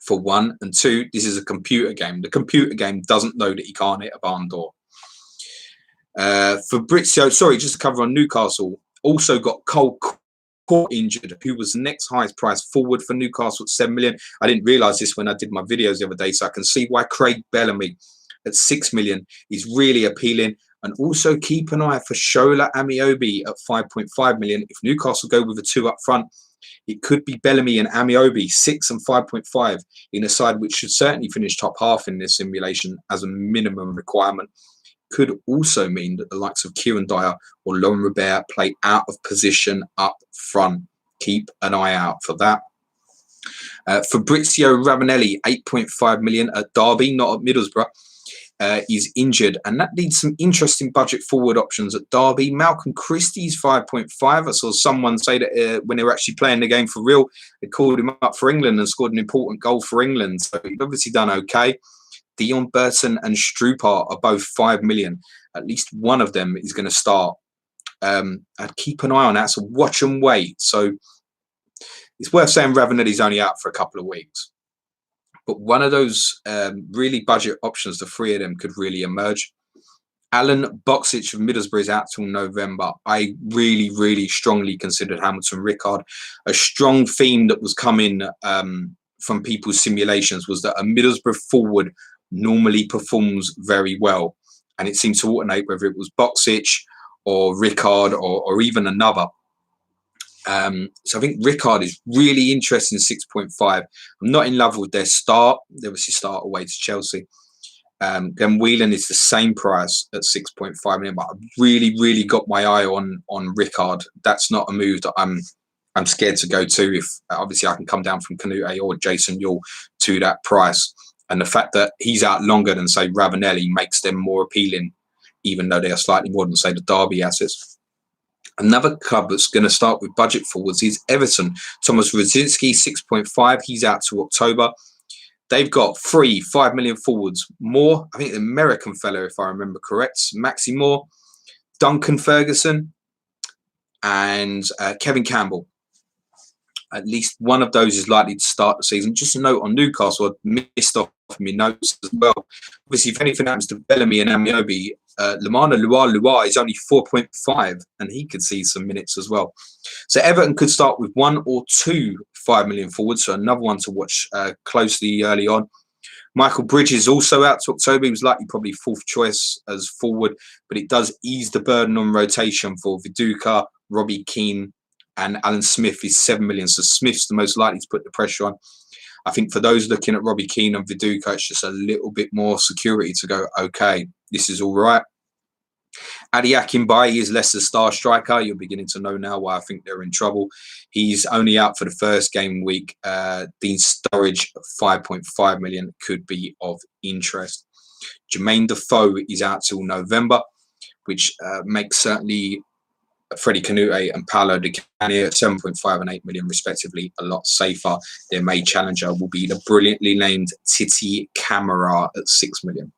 for one, and two, this is a computer game. The computer game doesn't know that he can't hit a barn door. Fabrizio, sorry, just to cover on Newcastle, also got Cole Court injured, who was the next highest priced forward for Newcastle at 7 million. I didn't realise this when I did my videos the other day, so I can see why Craig Bellamy at 6 million is really appealing. And also keep an eye for Shola Amiobi at 5.5 million. If Newcastle go with a 2 up front, it could be Bellamy and Amiobi, 6 and 5.5, in a side which should certainly finish top half in this simulation as a minimum requirement. Could also mean that the likes of Kieran Dyer or Laurent Robert play out of position up front. Keep an eye out for that. Fabrizio Ravanelli, 8.5 million at Derby, not at Middlesbrough. Is injured, and that needs some interesting budget forward options at Derby. Malcolm Christie's 5.5. I saw someone say that when they were actually playing the game for real, they called him up for England and scored an important goal for England. So he's obviously done okay. Dion Burton and Stroupart are both 5 million. At least one of them is going to start. I'd keep an eye on that. So watch and wait. So it's worth saying Ravanelli's only out for a couple of weeks. But one of those really budget options, the three of them could really emerge. Alan Boxic of Middlesbrough is out till November. I really, really strongly considered Hamilton Rickard. A strong theme that was coming from people's simulations was that a Middlesbrough forward normally performs very well. And it seemed to alternate whether it was Boxic or Rickard or even another. So I think Rickard is really interesting, 6.5. I'm not in love with their start. They obviously start away to Chelsea. Glenn Whelan is the same price at 6.5 million, but I've really, really got my eye on Rickard. That's not a move that I'm scared to go to. If obviously I can come down from Canute or Jason Yule to that price. And the fact that he's out longer than, say, Ravanelli makes them more appealing, even though they are slightly more than, say, the Derby assets. Another club that's going to start with budget forwards is Everton. Thomas Rosiński, 6.5. He's out to October. They've got 5 million forwards. Moore, I think the American fellow, if I remember correct, Maxi Moore, Duncan Ferguson, and Kevin Campbell. At least one of those is likely to start the season. Just a note on Newcastle, I missed off my notes as well. Obviously, if anything happens to Bellamy and Amiobi, Lamana Luar is only 4.5, and he could see some minutes as well. So Everton could start with 1 or 2 5 million forwards, so another one to watch closely early on. Michael Bridges also out to October. He was likely probably 4th choice as forward, but it does ease the burden on rotation for Viduka, Robbie Keane, and Alan Smith is 7 million. So Smith's the most likely to put the pressure on. I think for those looking at Robbie Keane and Viduka, it's just a little bit more security to go, okay, this is all right. Adi Akinbaye is Leicester's star striker. You're beginning to know now why I think they're in trouble. He's only out for the first game week. Dean Sturridge, 5.5 million, could be of interest. Jermaine Defoe is out till November, which makes certainly Freddie Canute and Paolo Di Canio at 7.5 and 8 million respectively a lot safer. Their main challenger will be the brilliantly named Titi Camara at 6 million.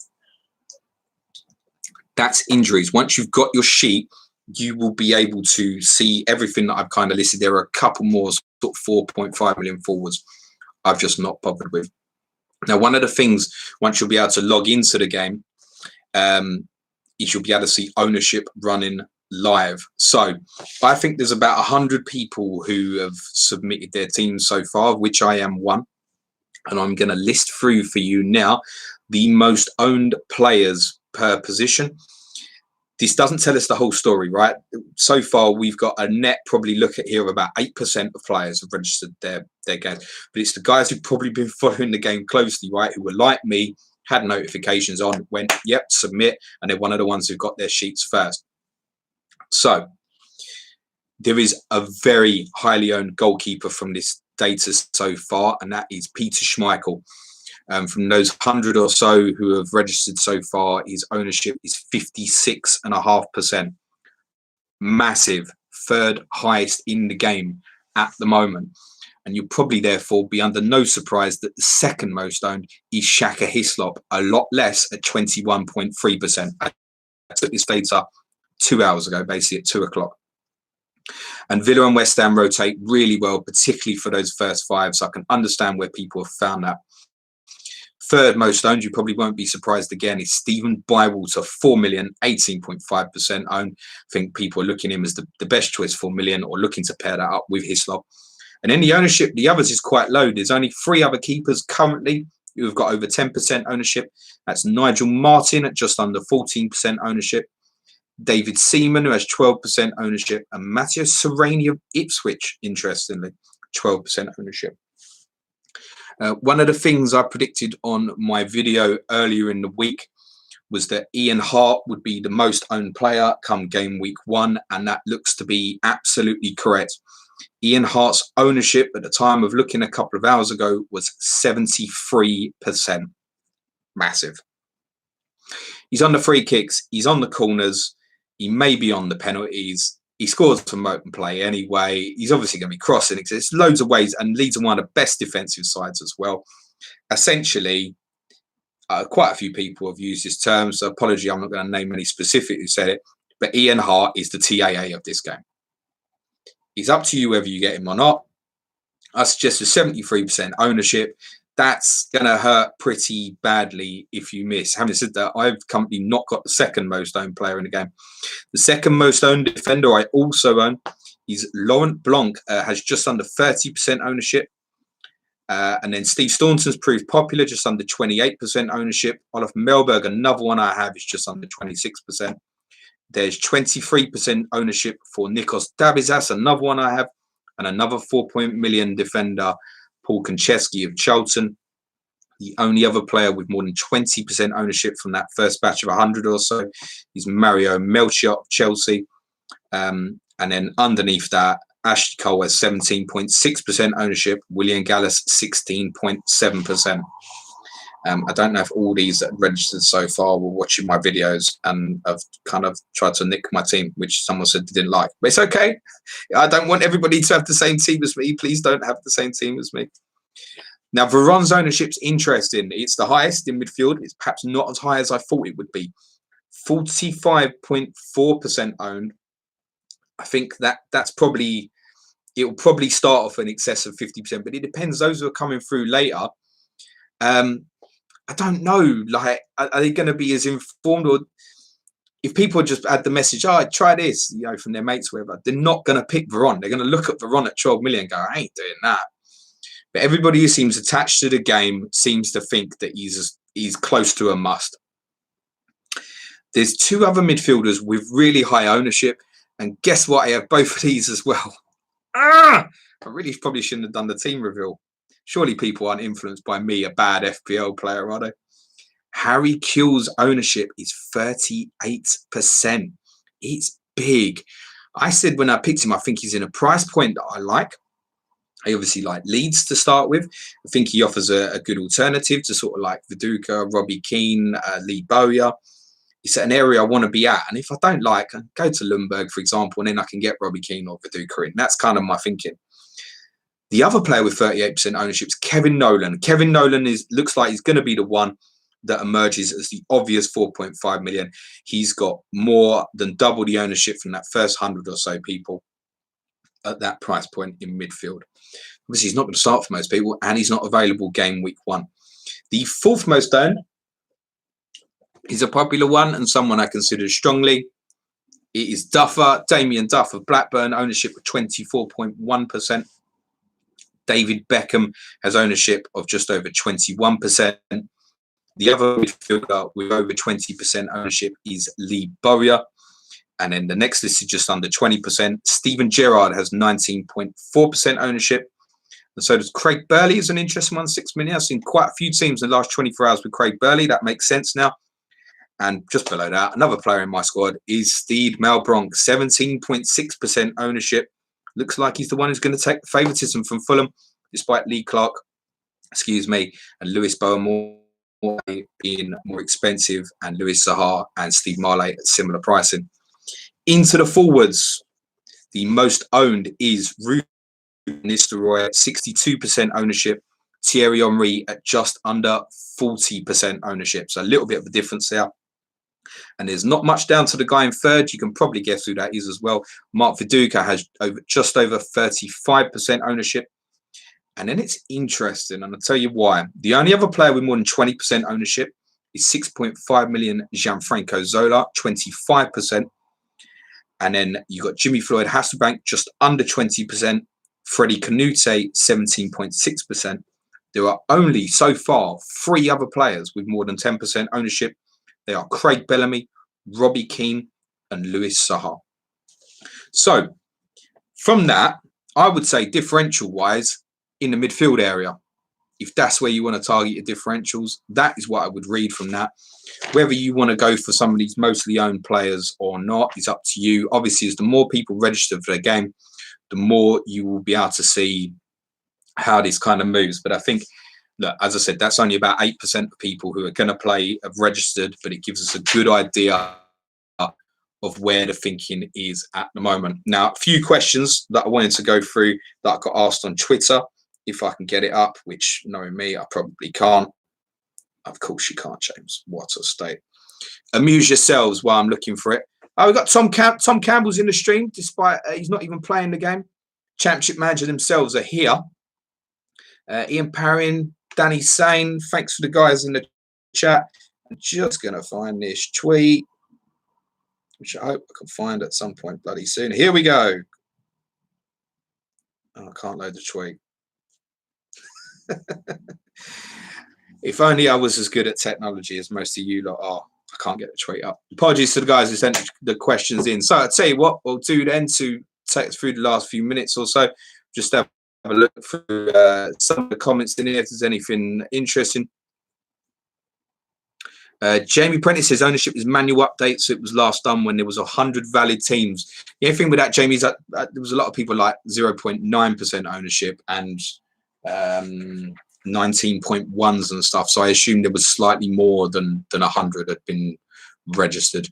That's injuries. Once you've got your sheet, you will be able to see everything that I've kind of listed. There are a couple more sort of 4.5 million forwards I've just not bothered with. Now, one of the things, once you'll be able to log into the game, is you'll be able to see ownership running live. So I think there's about 100 people who have submitted their teams so far, which I am one. And I'm going to list through for you now the most owned players per position. This doesn't tell us the whole story, right? So far, we've got a net probably look at here of about 8% of players have registered their games. But it's the guys who've probably been following the game closely, right? Who were like me, had notifications on, went, yep, submit. And they're one of the ones who got their sheets first. So There is a very highly owned goalkeeper from this data so far, and that is Peter Schmeichel. From those 100 or so who have registered so far, his ownership is 56.5%. Massive, third highest in the game at the moment. And you'll probably therefore be under no surprise that the second most owned is Shaka Hislop, a lot less at 21.3%. I took this data 2 hours ago, basically at 2 o'clock. And Villa and West Ham rotate really well, particularly for those first five. So I can understand where people have found that. Third most owned, you probably won't be surprised again, is Stephen Bywater, 4 million, 18.5% owned. I think people are looking at him as the best choice, 4 million, or looking to pair that up with Hislop. And then the ownership, the others is quite low. There's only 3 other keepers currently who have got over 10% ownership. That's Nigel Martin at just under 14% ownership, David Seaman, who has 12% ownership, and Matteo Serrani of Ipswich, interestingly, 12% ownership. One of the things I predicted on my video earlier in the week was that Ian Hart would be the most owned player come game week 1, and that looks to be absolutely correct. Ian Hart's ownership at the time of looking a couple of hours ago was 73%. Massive. He's on the free kicks. He's on the corners. He may be on the penalties. He scores from open play anyway. He's obviously going to be crossing. There's loads of ways, and Leeds are one of the best defensive sides as well. Essentially, quite a few people have used this term, so apology, I'm not going to name any specific who said it, but Ian Hart is the TAA of this game. It's up to you whether you get him or not. I suggest a 73% ownership. That's going to hurt pretty badly if you miss. Having said that, I've currently not got the second most owned player in the game. The second most owned defender I also own is Laurent Blanc, has just under 30% ownership. And then Steve Staunton's proved popular, just under 28% ownership. Olaf Melberg, another one I have, is just under 26%. There's 23% ownership for Nikos Dabizas, another one I have, and another 4 million defender, Paul Konchesky of Charlton. The only other player with more than 20% ownership from that first batch of 100 or so is Mario Melchior of Chelsea. And then underneath that, Ashley Cole has 17.6% ownership, William Gallas 16.7%. I don't know if all these that registered so far were watching my videos and have kind of tried to nick my team, which someone said they didn't like. But it's okay. I don't want everybody to have the same team as me. Please don't have the same team as me. Now, Veron's ownership's interesting. It's the highest in midfield. It's perhaps not as high as I thought it would be. 45.4% owned. I think that's probably, it will probably start off in excess of 50%, but it depends. Those who are coming through later, I don't know, like, are they going to be as informed, or if people just add the message, oh, try this, you know, from their mates, wherever, they're not going to pick Veron. They're going to look at Veron at 12 million and go, I ain't doing that. But everybody who seems attached to the game seems to think that he's close to a must. There's 2 other midfielders with really high ownership, and guess what? I have both of these as well. I really probably shouldn't have done the team reveal. Surely people aren't influenced by me, a bad FPL player, are they? Harry Kewell's ownership is 38%. It's big. I said when I picked him, I think he's in a price point that I like. I obviously like Leeds to start with. I think he offers a good alternative to sort of like Viduka, Robbie Keane, Lee Bowyer. It's an area I want to be at. And if I don't like, I go to Lundberg, for example, and then I can get Robbie Keane or Viduka in. That's kind of my thinking. The other player with 38% ownership is Kevin Nolan. Kevin Nolan looks like he's going to be the one that emerges as the obvious 4.5 million. He's got more than double the ownership from that first 100 or so people at that price point in midfield. Obviously, he's not going to start for most people, and he's not available game week 1. The fourth most owned is a popular one and someone I consider strongly. It is Duffer, Damien Duff of Blackburn, ownership of 24.1%. David Beckham has ownership of just over 21%. The other midfielder with over 20% ownership is Lee Bowyer. And then the next list is just under 20%. Steven Gerrard has 19.4% ownership. And so does Craig Burley, is an interesting one, 6 million. I've seen quite a few teams in the last 24 hours with Craig Burley. That makes sense now. And just below that, another player in my squad is Steed Malbronk, 17.6% ownership. Looks like he's the one who's going to take the favouritism from Fulham, despite Lee Clark, and Lewis Bowen being more expensive, and Lewis Sahar and Steve Marley at similar pricing. Into the forwards, the most owned is Ruben Nistelrooy at 62% ownership, Thierry Henry at just under 40% ownership. So a little bit of a difference there. And there's not much down to the guy in third. You can probably guess who that is as well. Mark Viduka has just over 35% ownership. And then it's interesting, and I'll tell you why. The only other player with more than 20% ownership is 6.5 million Gianfranco Zola, 25%. And then you got Jimmy Floyd Hasselbank, just under 20%. Freddie Canute, 17.6%. There are only, so far, 3 other players with more than 10% ownership. They are Craig Bellamy, Robbie Keane, and Lewis Sahar. So, from that, I would say differential-wise, in the midfield area, if that's where you want to target your differentials, that is what I would read from that. Whether you want to go for some of these mostly owned players or not is up to you. Obviously, as the more people register for the game, the more you will be able to see how this kind of moves. But I think, look, as I said, that's only about 8% of people who are going to play have registered, but it gives us a good idea of where the thinking is at the moment. Now, a few questions that I wanted to go through that I got asked on Twitter, if I can get it up, which, knowing me, I probably can't. Of course you can't, James. What a state. Amuse yourselves while I'm looking for it. Oh, we've got Tom Campbell's in the stream, despite he's not even playing the game. Championship manager themselves are here. Ian Parrin, Danny Sane, thanks for the guys in the chat. I'm just going to find this tweet, which I hope I can find at some point bloody soon. Here we go. Oh, I can't load the tweet. If only I was as good at technology as most of you lot are. I can't get the tweet up. Apologies to the guys who sent the questions in. So I'll tell you what we'll do then to take us through the last few minutes or so. Just have a look through some of the comments in here if there's anything interesting. Jamie Prentice says ownership is manual updates. So it was last done when there was 100 valid teams. The only thing with that, Jamie, is that there was a lot of people like 0.9% ownership and 19.1s and stuff. So I assume there was slightly more than 100 had been registered.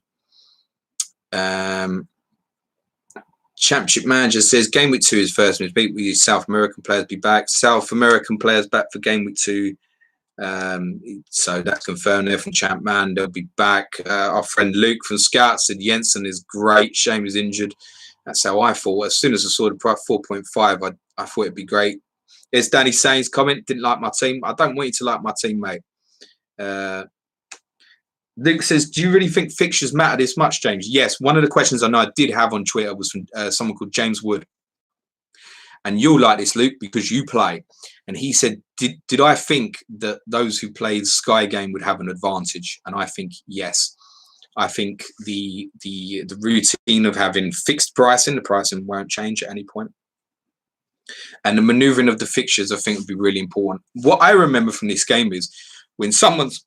Championship manager says game week 2 is first news. We South American players be back. South American players back for game week 2. So that's confirmed there from Champ Man. They'll be back. Our friend Luke from Scout said Jensen is great. Shame he's injured. That's how I thought. As soon as I saw the price 4.5, I thought it'd be great. There's Danny Sain's comment. Didn't like my team. I don't want you to like my team, mate. Luke says, do you really think fixtures matter this much, James? Yes. One of the questions I know I did have on Twitter was from someone called James Wood. And you'll like this, Luke, because you play. And he said, did I think that those who played Sky Game would have an advantage? And I think, yes. I think the routine of having fixed pricing, the pricing won't change at any point. And the manoeuvring of the fixtures, I think, would be really important. What I remember from this game is when someone's,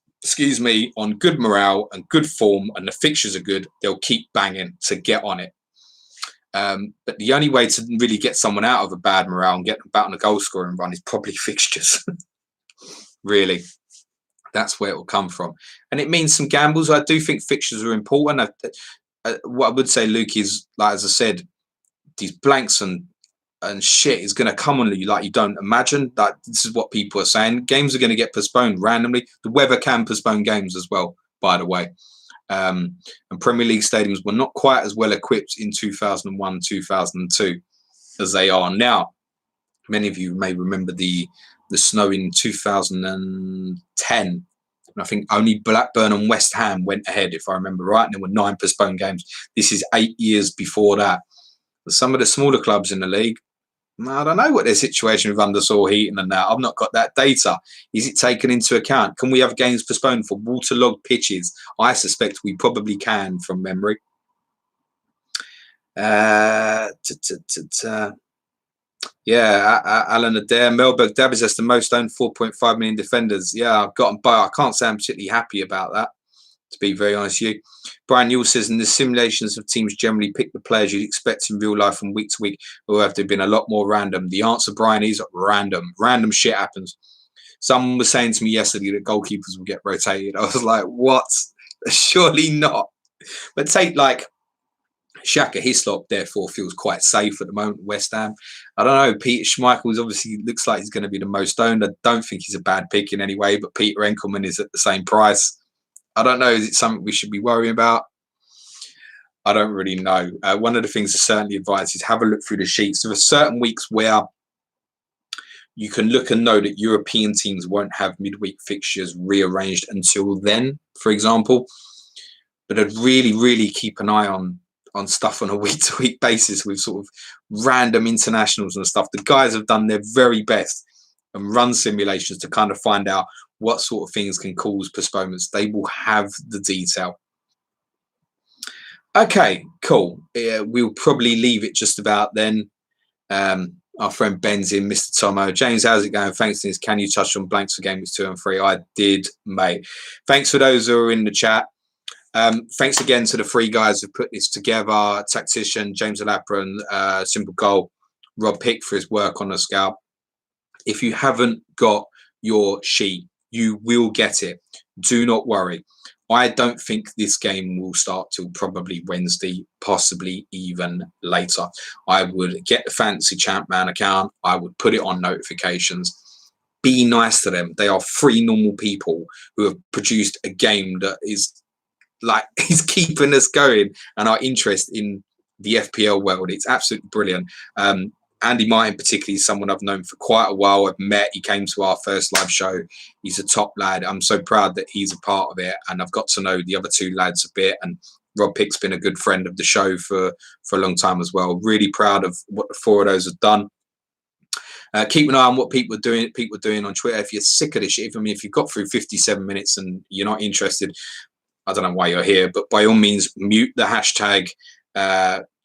on good morale and good form and the fixtures are good, they'll keep banging to get on it. But the only way to really get someone out of a bad morale and get them back on a goal scoring run is probably fixtures. Really. That's where it will come from. And it means some gambles. I do think fixtures are important. What I would say, Luke, is, like, as I said, these blanks and shit is going to come on you like you don't imagine. That this is what people are saying. Games are going to get postponed randomly. The weather can postpone games as well, by the way. And Premier League stadiums were not quite as well equipped in 2001, 2002 as they are now. Many of you may remember the snow in 2010. And I think only Blackburn and West Ham went ahead, if I remember right. And there were 9 postponed games. This is 8 years before that. But some of the smaller clubs in the league, I don't know what their situation with undersoil heating and that. I've not got that data. Is it taken into account? Can we have games postponed for waterlogged pitches? I suspect we probably can from memory. Yeah, Alan Adair, Melberg Davies has the most owned 4.5 million defenders. Yeah, I've got them, but I can't say I'm particularly happy about that. to be very honest with you. Brian Newell says, in the simulations of teams generally pick the players you'd expect in real life from week to week, or have there been a lot more random? The answer, Brian, is random. Random shit happens. Someone was saying to me yesterday that goalkeepers will get rotated. I was like, what? Surely not. But take like Xhaka Hislop, therefore, feels quite safe at the moment at West Ham. I don't know. Peter Schmeichel obviously looks like he's going to be the most owned. I don't think he's a bad pick in any way, but Peter Enkelman is at the same price. I don't know. Is it something we should be worrying about? I don't really know. One of the things I certainly advise is have a look through the sheets. There are certain weeks where you can look and know that European teams won't have midweek fixtures rearranged until then, for example. But I'd really, really keep an eye on stuff on a week-to-week basis with sort of random internationals and stuff. The guys have done their very best and run simulations to kind of find out what sort of things can cause postponements. They will have the detail. Okay, cool. We'll probably leave it just about then. Our friend Ben's in, Mr. Tomo. James, how's it going? Thanks, Dennis. Can you touch on blanks for game weeks 2 and 3? I did, mate. Thanks for those who are in the chat. Thanks again to the 3 guys who put this together. Tactician, James Alapran, Simple Goal, Rob Pick for his work on the scout. If you haven't got your sheet, you will get it. Do not worry. I don't think this game will start till probably Wednesday, possibly even later. I would get the Fantasy Champ Man account. I would put it on notifications. Be nice to them. They are 3 normal people who have produced a game that is keeping us going and our interest in the FPL world. It's absolutely brilliant. Andy Martin particularly is someone I've known for quite a while. I've met. He came to our first live show. He's a top lad. I'm so proud that he's a part of it, and I've got to know the other 2 lads a bit. And Rob Pick's been a good friend of the show for a long time as well. Really proud of what the 4 of those have done. Keep an eye on what people are doing on Twitter. If you're sick of this shit, I mean, if you've got through 57 minutes and you're not interested, I don't know why you're here, but by all means, mute the hashtag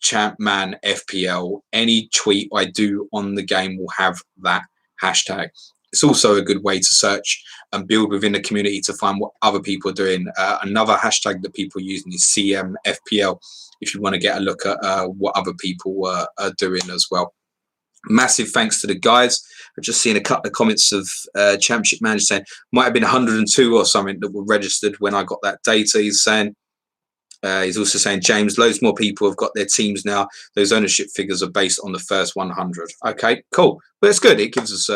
ChampmanFPL. Any tweet I do on the game will have that hashtag. It's also a good way to search and build within the community to find what other people are doing. Another hashtag that people are using is CMFPL if you want to get a look at what other people are doing as well. Massive thanks to the guys. I've just seen a couple of comments of Championship Manager saying might have been 102 or something that were registered when I got that data. He's saying, he's also saying, James, loads more people have got their teams now. Those ownership figures are based on the first 100. Okay, cool. But it's good. It gives us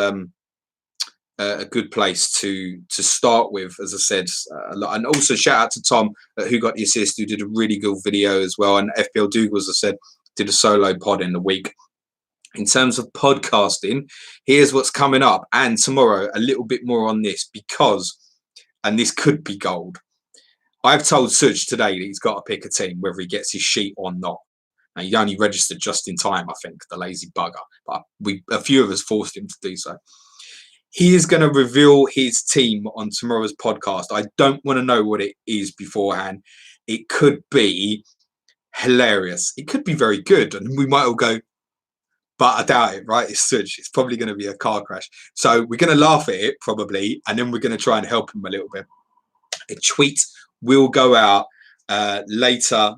a good place to start with, as I said. And also shout out to Tom, who got the assist, who did a really good video as well. And FPL Dougal, as I said, did a solo pod in the week. In terms of podcasting, here's what's coming up. And tomorrow, a little bit more on this because, and this could be gold, I've told Suj today that he's got to pick a team, whether he gets his sheet or not. And he only registered just in time, I think, the lazy bugger. But a few of us forced him to do so. He is going to reveal his team on tomorrow's podcast. I don't want to know what it is beforehand. It could be hilarious. It could be very good. And we might all go, but I doubt it, right? It's Suj. It's probably going to be a car crash. So we're going to laugh at it, probably. And then we're going to try and help him a little bit. A tweet will go out later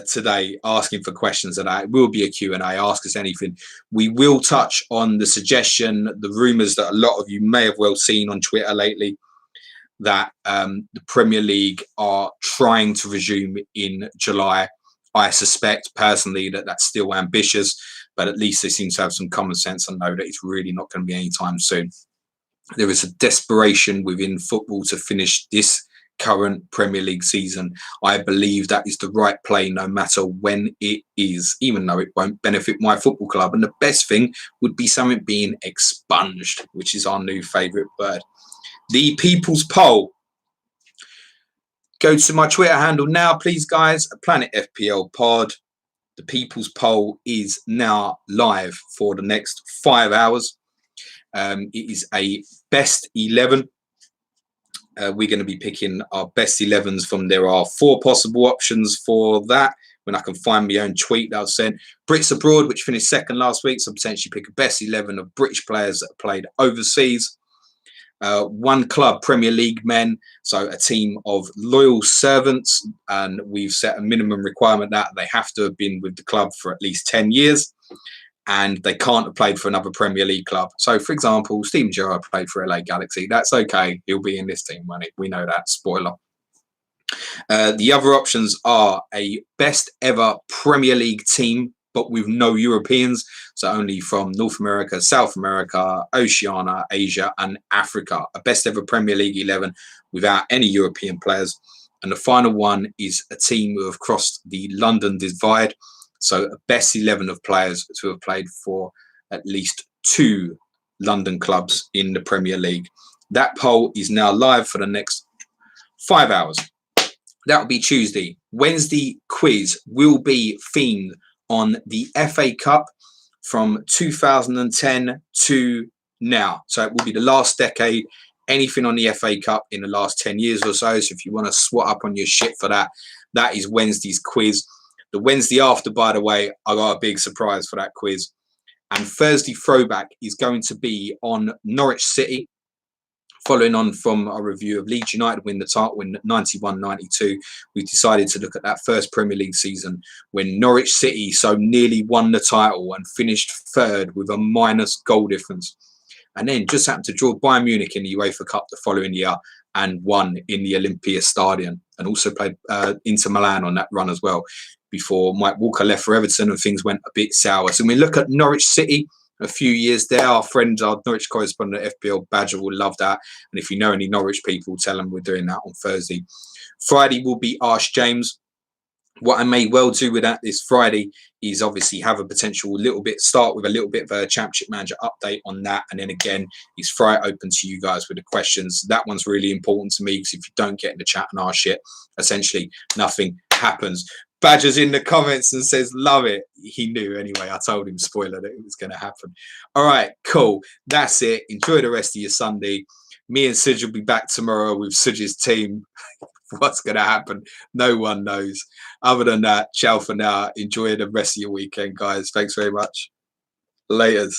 today asking for questions, and it will be a Q&A. Ask us anything. We will touch on the suggestion, the rumours that a lot of you may have well seen on Twitter lately, that the Premier League are trying to resume in July. I suspect personally that that's still ambitious, but at least they seem to have some common sense and know that it's really not going to be anytime soon. There is a desperation within football to finish this current Premier League season. I believe that is the right play no matter when it is, even though it won't benefit my football club. And the best thing would be something being expunged, which is our new favourite word. The People's Poll. Go to my Twitter handle now, please, guys. Planet FPL Pod. The People's Poll is now live for the next 5 hours. It is a best 11. We're going to be picking our best 11s from. There are 4 possible options for that. When I can find my own tweet that I've sent. Brits Abroad, which finished second last week, so potentially pick a best 11 of British players that have played overseas. One club, Premier League men, so a team of loyal servants, and we've set a minimum requirement that they have to have been with the club for at least 10 years, and they can't have played for another Premier League club. So, for example, Steven Gerrard played for LA Galaxy. That's okay. He'll be in this team, won't he? We know that. Spoiler. The other options are a best ever Premier League team, but with no Europeans, so only from North America, South America, Oceania, Asia, and Africa. A best ever Premier League 11 without any European players. And the final one is a team who have crossed the London divide, so a best 11 of players to have played for at least 2 London clubs in the Premier League. That poll is now live for the next 5 hours. That will be Tuesday. Wednesday quiz will be themed on the FA Cup from 2010 to now. So it will be the last decade, anything on the FA Cup in the last 10 years or so. So if you want to swat up on your shit for that, that is Wednesday's quiz. The Wednesday after, by the way, I got a big surprise for that quiz. And Thursday throwback is going to be on Norwich City. Following on from our review of Leeds United win the title in 91-92, we decided to look at that first Premier League season when Norwich City so nearly won the title and finished third with a minus goal difference. And then just happened to draw Bayern Munich in the UEFA Cup the following year and won in the Olympia Stadium, and also played Inter Milan on that run as well before Mike Walker left for Everton and things went a bit sour. So when we look at Norwich City, a few years there, our friend, our Norwich correspondent at FPL Badger will love that. And if you know any Norwich people, tell them we're doing that on Thursday. Friday will be Ask James. What I may well do with that this Friday is obviously have a potential start with a little bit of a Championship Manager update on that. And then again, is fry it open to you guys with the questions. That one's really important to me because if you don't get in the chat and ask shit, essentially nothing happens. Badger's in the comments and says, love it. He knew anyway. I told him, spoiler, that it was going to happen. All right, cool. That's it. Enjoy the rest of your Sunday. Me and Sidge will be back tomorrow with Sidge's team. What's going to happen? No one knows. Other than that, ciao for now. Enjoy the rest of your weekend, guys. Thanks very much. Laters.